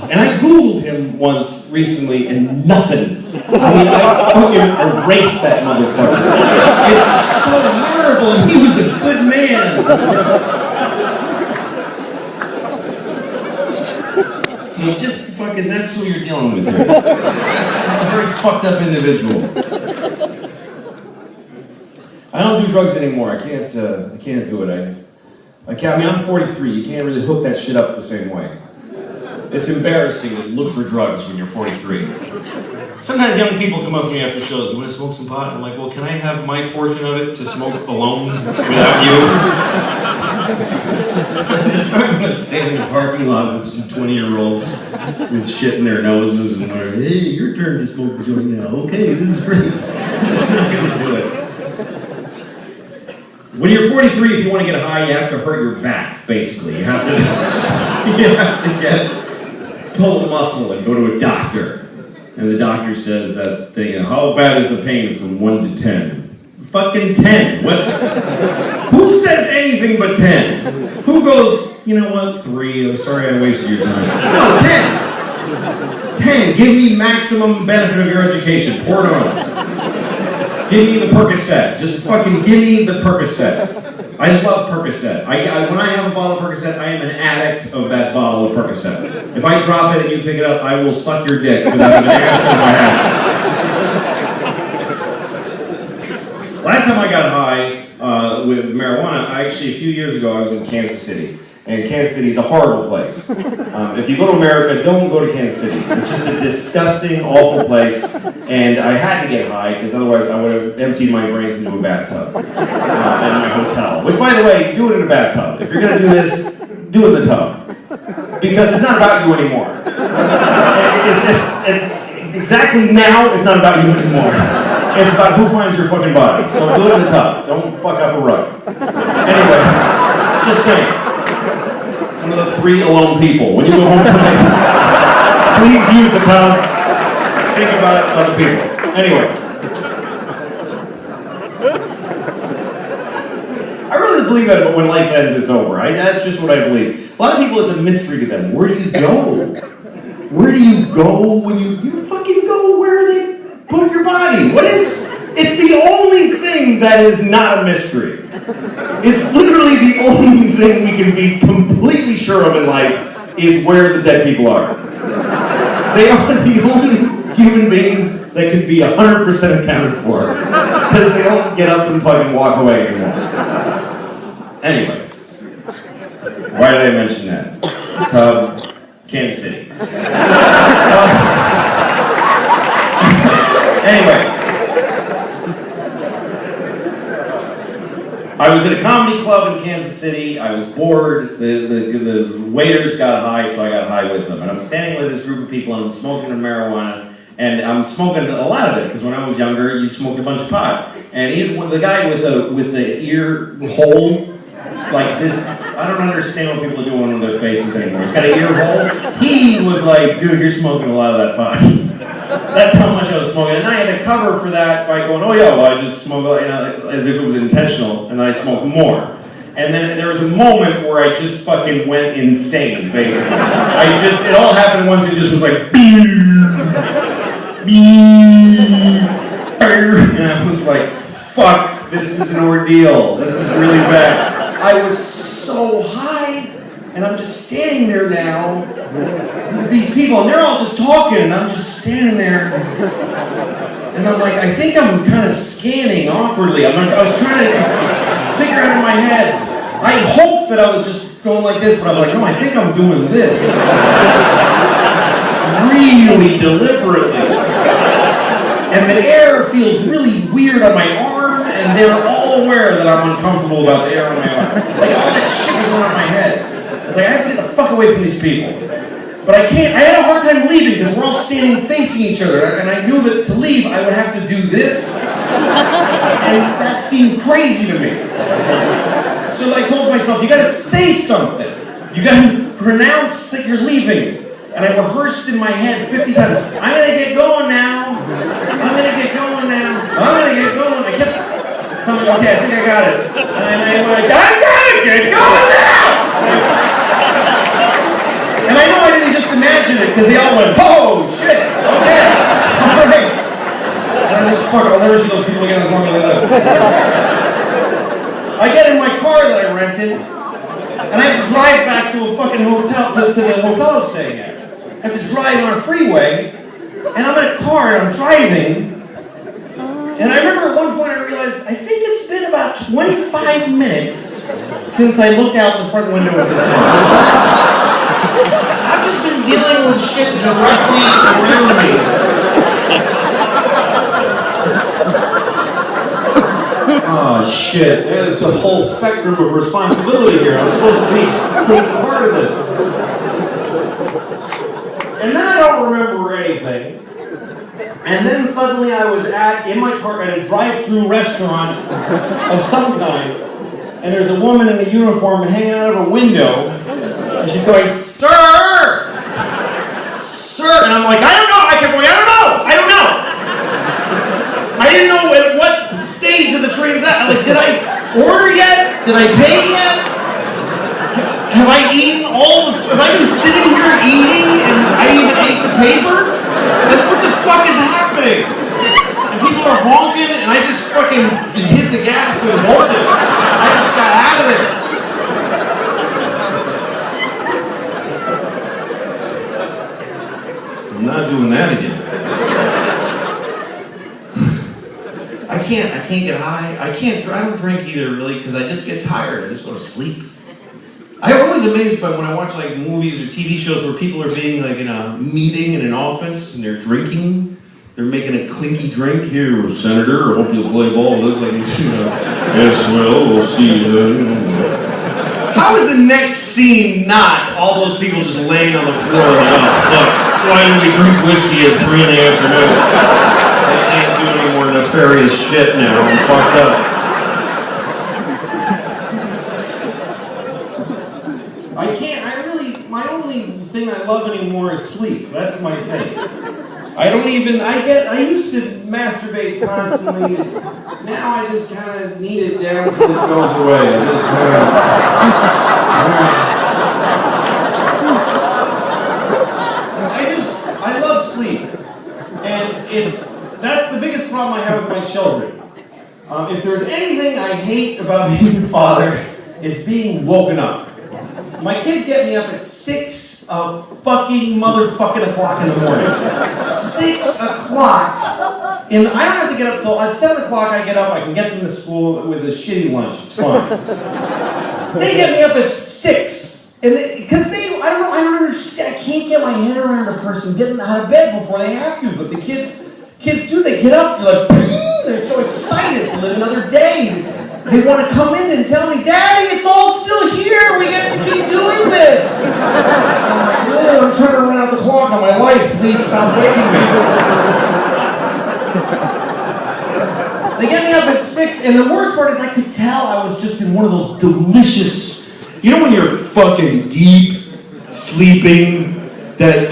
And I Googled him once recently and nothing. I mean, I fucking erased that motherfucker. It's so horrible, and he was a good man. So just fucking that's who you're dealing with here. This is a very fucked up individual. I don't do drugs anymore. I can't do it. I can't, I mean, I'm 43. You can't really hook that shit up the same way. It's embarrassing to look for drugs when you're 43. Sometimes young people come up to me after shows, you want to smoke some pot? And I'm like, well, can I have my portion of it to smoke alone without you? I'm going to stand in the parking lot with some 20-year-olds with shit in their noses and they're, hey, your turn to smoke a joint now. Okay, this is great. I'm just not going to do it. When you're 43, if you want to get high, you have to hurt your back, basically. You have to pull a muscle and go to a doctor. And the doctor says that thing, how bad is the pain from 1 to 10? Fucking 10. What? Who says anything but 10? Who goes, you know what, 3, I'm sorry I wasted your time. No, 10. 10, give me maximum benefit of your education. Pour it on. Give me the Percocet. Just fucking give me the Percocet. I love Percocet. When I have a bottle of Percocet, I am an addict of that bottle of Percocet. If I drop it and you pick it up, I will suck your dick without even asking if I have to. Last time I got high with marijuana, a few years ago, I was in Kansas City. And Kansas City is a horrible place. If you go to America, don't go to Kansas City. It's just a disgusting, awful place. And I had to get high, because otherwise I would have emptied my brains into a bathtub in my hotel. Which, by the way, do it in a bathtub. If you're going to do this, do it in the tub. Because it's not about you anymore. Exactly now, it's not about you anymore. It's about who finds your fucking body. So do it in the tub. Don't fuck up a rug. Anyway, just saying. One of the 3 alone people. When you go home tonight, please use the tub. Think about other people. Anyway. I really believe that when life ends, it's over. That's just what I believe. A lot of people, it's a mystery to them. Where do you go? Where do you go when you fucking go where they put your body? It's the only thing that is not a mystery. It's literally the only thing we can be completely sure of in life is where the dead people are. They are the only human beings that can be 100% accounted for. Because they don't get up and fucking walk away anymore. Anyway. Why did I mention that? Tub, Kansas City. Anyway. I was at a comedy club in Kansas City. I was bored. The waiters got high, so I got high with them. And I'm standing with this group of people, and I'm smoking marijuana. And I'm smoking a lot of it, because when I was younger, you smoked a bunch of pot. And even the guy with the ear hole, like this, I don't understand what people are doing with their faces anymore. He's got an ear hole. He was like, dude, you're smoking a lot of that pot. That's how much I was smoking. And then I had to cover for that by going, oh yeah, well I just smoke, as if it was intentional, and then I smoked more. And then there was a moment where I just fucking went insane, basically. It all happened once, it just was like, and I was like, fuck, this is an ordeal. This is really bad. I was so high, and I'm just standing there now with these people, and they're all just talking, and I'm just standing there, and I'm like, I think I'm kind of scanning awkwardly. I was trying to figure out in my head. I hoped that I was just going like this, but I'm like, no, I think I'm doing this. Really deliberately. And the air feels really weird on my arm, and they're all aware that I'm uncomfortable about the air on my arm. Like, all that shit was going on in my head. I was like, I have to get the fuck away from these people. But I can't, I had a hard time leaving because we're all standing facing each other, and I knew that to leave, I would have to do this. And that seemed crazy to me. So I told myself, you gotta say something. You gotta pronounce that you're leaving. And I rehearsed in my head 50 times, I'm gonna get going now. I'm gonna get going now. I'm gonna get going. I kept coming, okay, I think I got it. And I went, I gotta get going now! And I know I didn't just imagine it, because they all went, oh, shit, okay, all right. And I just, fuck, I'll never see those people again as long as I live. I get in my car that I rented, and I have to drive back to a fucking hotel, to the hotel I was staying at. I have to drive on a freeway, and I'm in a car and I'm driving. And I remember at one point I realized, I think it's been about 25 minutes since I looked out the front window of this car. I've just been dealing with shit directly around me. Oh shit, there's a whole spectrum of responsibility here. I'm supposed to be taking part of this. And then I don't remember anything. And then suddenly I was in my car at a drive-through restaurant of some kind, and there's a woman in a uniform hanging out of a window, and she's going, "Sir! Sir!" And I'm like, I don't know. I kept going, I don't know. I didn't know at what stage of the transaction. Like, did I order yet? Did I pay yet? Have I eaten have I been sitting here eating and I even ate the paper? Like, what the fuck is happening? And people are honking and I just fucking hit the gas and bolted. I just got out of there. I'm not doing that again. I can't get high. I don't drink either, really, because I just get tired. I just go to sleep. I'm always amazed by when I watch like movies or TV shows where people are being like in a meeting in an office and they're drinking. They're making a clinky drink. Here, Senator, I hope you'll play ball with us. Like, yes, well, we'll see. How is the next scene not all those people just laying on the floor like, oh fuck, why didn't we drink whiskey at 3 in the afternoon? I can't do any more nefarious shit now. I'm fucked up. My only thing I love anymore is sleep. That's my thing. I used to masturbate constantly. Now I just kind of need it down so it goes away. I love sleep. And that's the biggest problem I have with my children. If there's anything I hate about being a father, it's being woken up. My kids get me up at 6 fucking motherfucking o'clock in the morning. 6 o'clock. I don't have to get up till at 7 o'clock. I get up. I can get them to school with a shitty lunch. It's fine. They get me up at 6, and because I don't understand. I can't get my head around a person getting out of bed before they have to. But the kids do. They get up. They're like, they're so excited to live another day. They want to come in and tell me, "Daddy, it's all still here. We get to keep doing this." I'm like, I'm trying to run out the clock on my life. Please stop waking me. They get me up at 6, and the worst part is I could tell I was just in one of those delicious, you know when you're fucking deep sleeping, that's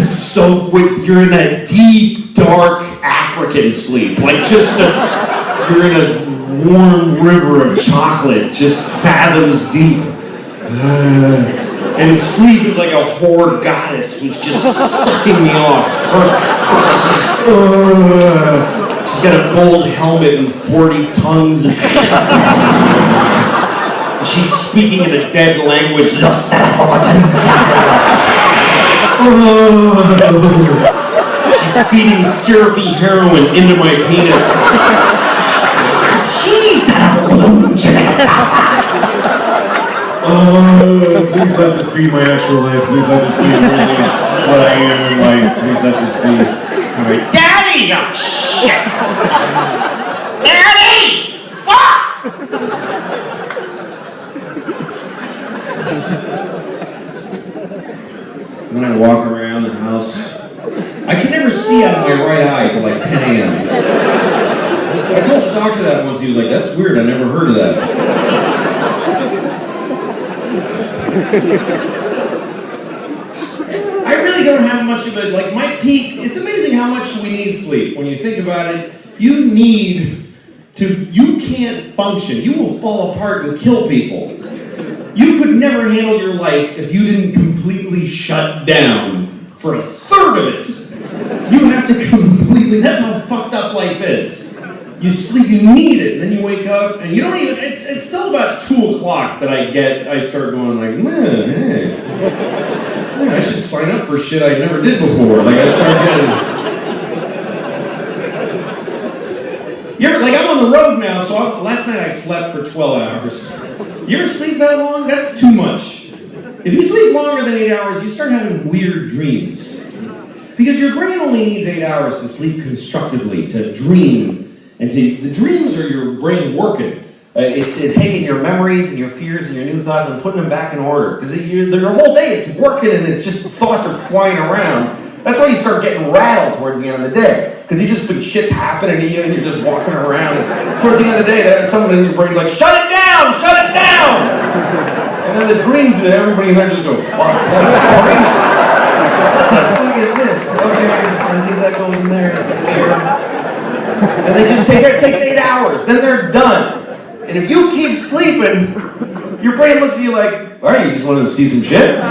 so quick, you're in a deep, dark African sleep. Like you're in a warm river of chocolate, just fathoms deep. And sleep is like a whore goddess who's just sucking me off. She's got a gold helmet and 40 tongues. She's speaking in a dead language. She's feeding syrupy heroin into my penis. Please let this be my actual life. Please let this be really what I am in life. Please let this be. Alright. Daddy! Oh, shit! Daddy! Fuck! When I walk around the house, I can never see out of my right eye till like 10 a.m. I told the doctor that once. He was like, "That's weird. I never heard of that." I really don't have much of it. Like my peak, it's amazing how much we need sleep. When you think about it, you can't function. You will fall apart and kill people. You could never handle your life if you didn't completely shut down for a third of it. You have to completely, that's how fucked up life is. You sleep, you need it, and then you wake up, and you don't even, it's still about 2 o'clock that I start going like, I should sign up for shit I never did before. Like I started getting... I'm on the road now, so last night I slept for 12 hours. You ever sleep that long? That's too much. If you sleep longer than 8 hours, you start having weird dreams. Because your brain only needs 8 hours to sleep constructively, to dream, and the dreams are your brain working. It's taking your memories and your fears and your new thoughts and putting them back in order. Because your whole day it's working and it's just thoughts are flying around. That's why you start getting rattled towards the end of the day. Because you just think shit's happening to you and you're just walking around. And towards the end of the day, someone in your brain's like, shut it down! Shut it down! And then the dreams of everybody in there just go, fuck, that's crazy. What the fuck is this? Okay, I think that goes in there. It's fair. And they just it takes 8 hours. Then they're done. And if you keep sleeping, your brain looks at you like, all right, you just wanted to see some shit? I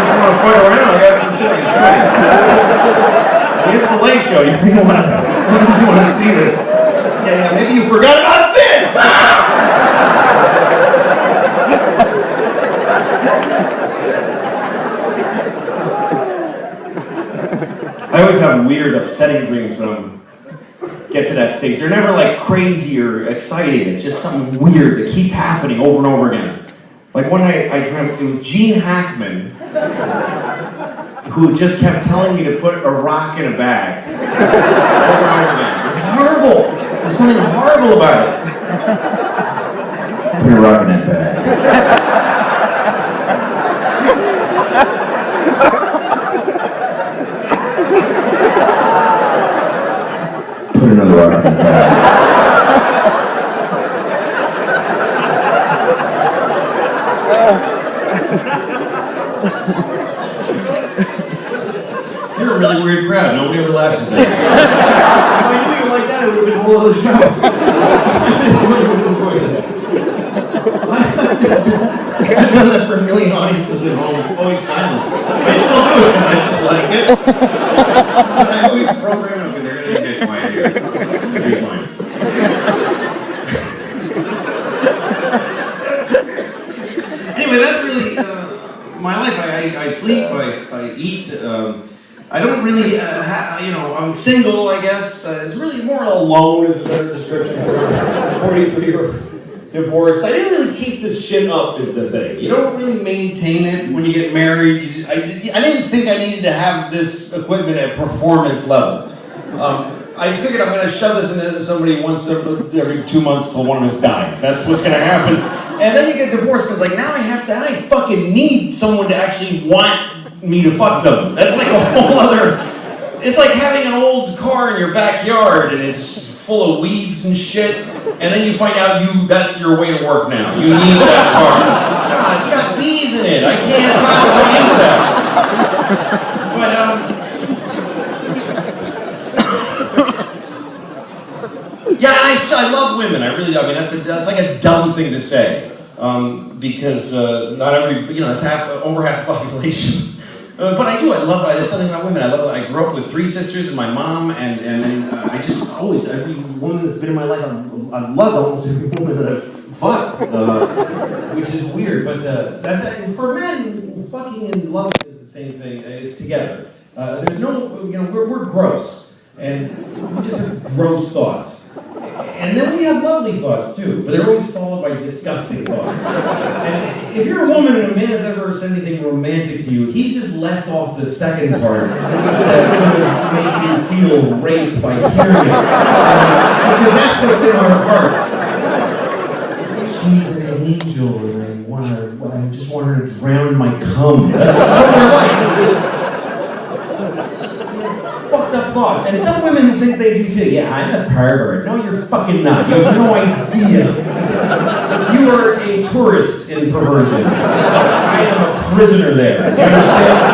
just want to fuck around. I got some shit I can show you. It's the Late Show. You think you want to see this? Yeah, maybe you forgot about this! I always have weird, upsetting dreams when I get to that stage. They're never like crazy or exciting. It's just something weird that keeps happening over and over again. Like one night I dreamt it was Gene Hackman who just kept telling me to put a rock in a bag over and over again. It was horrible. There's something horrible about it. Put a rock in that bag. Put another rock in that bag. You're a really weird crowd. Nobody ever laughs at that. If I knew you were like that, it would have been a whole other show. I've done that for a million audiences at home. It's always silence. I still do it because I just like it. But I always program it. Okay, they're going to get quiet here. It'll be fine. Anyway, that's really my life. I sleep, I eat. I don't really, I'm single, I guess. It's really more alone is a better description for a 43-year divorce. I didn't really keep this shit up is the thing. You don't really maintain it when you get married. I didn't think I needed to have this equipment at performance level. I figured I'm going to shove this into somebody once every 2 months till one of us dies. That's what's going to happen. And then you get divorced because like now I fucking need someone to actually want me to fuck them. That's like a whole other, it's like having an old car in your backyard and it's full of weeds and shit, and then you find out that's your way to work now. You need that car. God, it's got bees in it. I can't possibly use that. But yeah, I love women. I really do. I mean, that's like a dumb thing to say because not every, that's over half the population. But I do. There's something about women. I grew up with 3 sisters and my mom, and I just always, every woman that's been in my life, I've loved almost every woman that I've fucked, which is weird. But that's for men, fucking and loving is the same thing. It's together. There's no, we're gross, and we just have gross thoughts. And then we have lovely thoughts too, but they're always followed by disgusting thoughts. And if you're a woman and a man has ever said anything romantic to you, he just left off the second part that would make you feel raped by hearing it. Because that's what's in our hearts. She's an angel, and I just want her to drown in my cum. That's what we're like. Fucked up thoughts. And some women think they do too. Yeah, I'm a pervert. No, you're fucking not. You have no idea. You are a tourist in perversion. I am a prisoner there. You understand?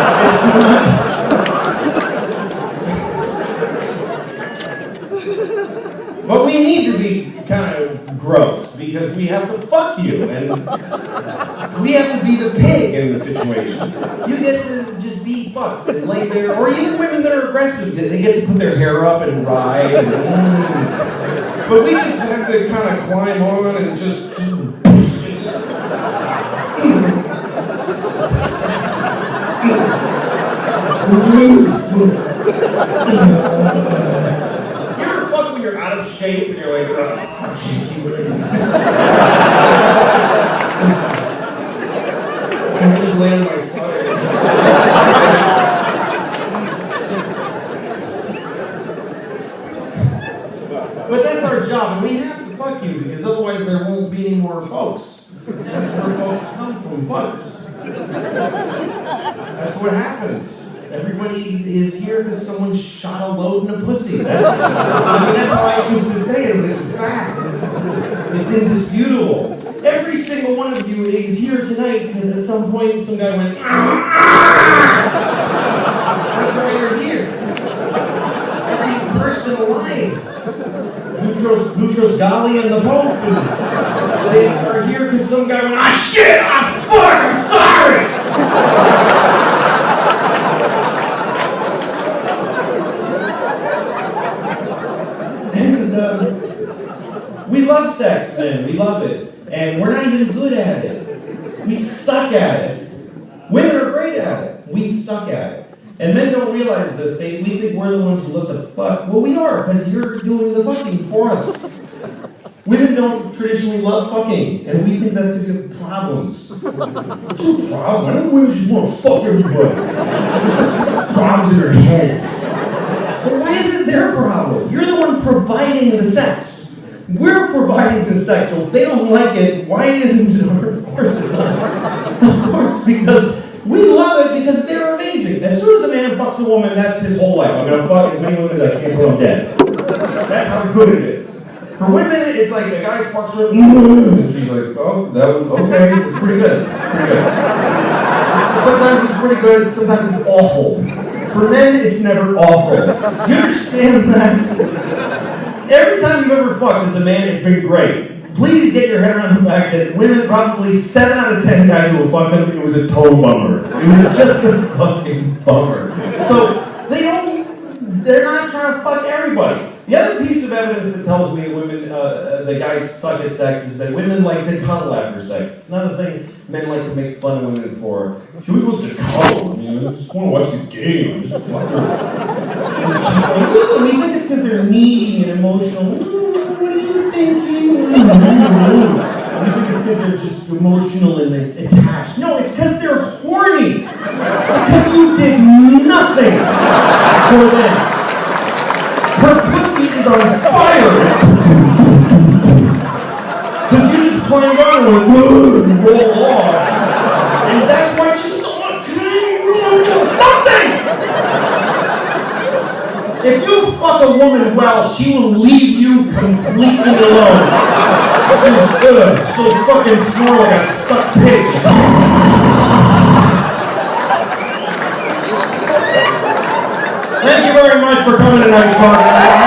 But we need to be kind of gross because we have to fuck you and we have to be the pig in the situation. You get to just be fucked and lay there, or even women that are aggressive, they get to put their hair up and ride. But we just have to kind of climb on and just You ever fuck when you're out of shape and you're like, I can't keep doing this. Can I just lay on my side? But that's our job, and we have to fuck you because otherwise there won't be any more folks. That's where folks come from, fucks. That's what happens. Everybody is here because someone shot a load in a pussy. That's how I choose to say it, but it's a fact. It's indisputable. Every single one of you is here tonight because at some point some guy went, that's why you're here. Every person alive. Boutros Ghali and the Pope. They are here because some guy went, shit, fuck, I'm sorry! And we love sex, man, we love it. And we're not even good at it. We suck at it. Women are great at it. We suck at it. And men don't realize this. We think we're the ones who love to fuck. Well, we are, because you're doing the fucking for us. Women don't traditionally love fucking, and we think that's because you have problems. What's your problem? Why don't women just want to fuck everybody? There's problems in their heads. But why is it their problem? You're the one providing the sex. We're providing the sex, so if they don't like it, why isn't it? Of course it's us. Of course, because we love it because they're amazing. As soon as a man fucks a woman, that's his whole life. I'm gonna fuck as many women as I can until I'm dead. That's how good it is. For women, it's like a guy fucks her, and she's like, oh, that was okay. It's pretty good. It's pretty good. Sometimes it's pretty good. Sometimes it's awful. For men, it's never awful. Do you understand that? Every time you've ever fucked as a man, it's been great. Please get your head around the fact that women, probably 7 out of 10 guys who will fuck them, it was a total bummer. It was just a fucking bummer. So they're not trying to fuck everybody. The other piece of evidence that tells me women, the guys suck at sex is that women like to cuddle after sex. It's not a thing men like to make fun of women for. She was supposed to cuddle, I just want to watch the game. Just fuck her. And she's like, we think it's because they're needy and emotional. What are you thinking? We think it's because they're just emotional and attached. No, it's because they're horny. Because you did nothing for them. Her pussy is on fire. Because you just climbed on and went, whoa, and roll off. And that's why she's so something! If you fuck a woman well, she will leave you completely alone. Just good. She'll fucking snore like a stuck pig. Thank you very much for coming tonight, folks.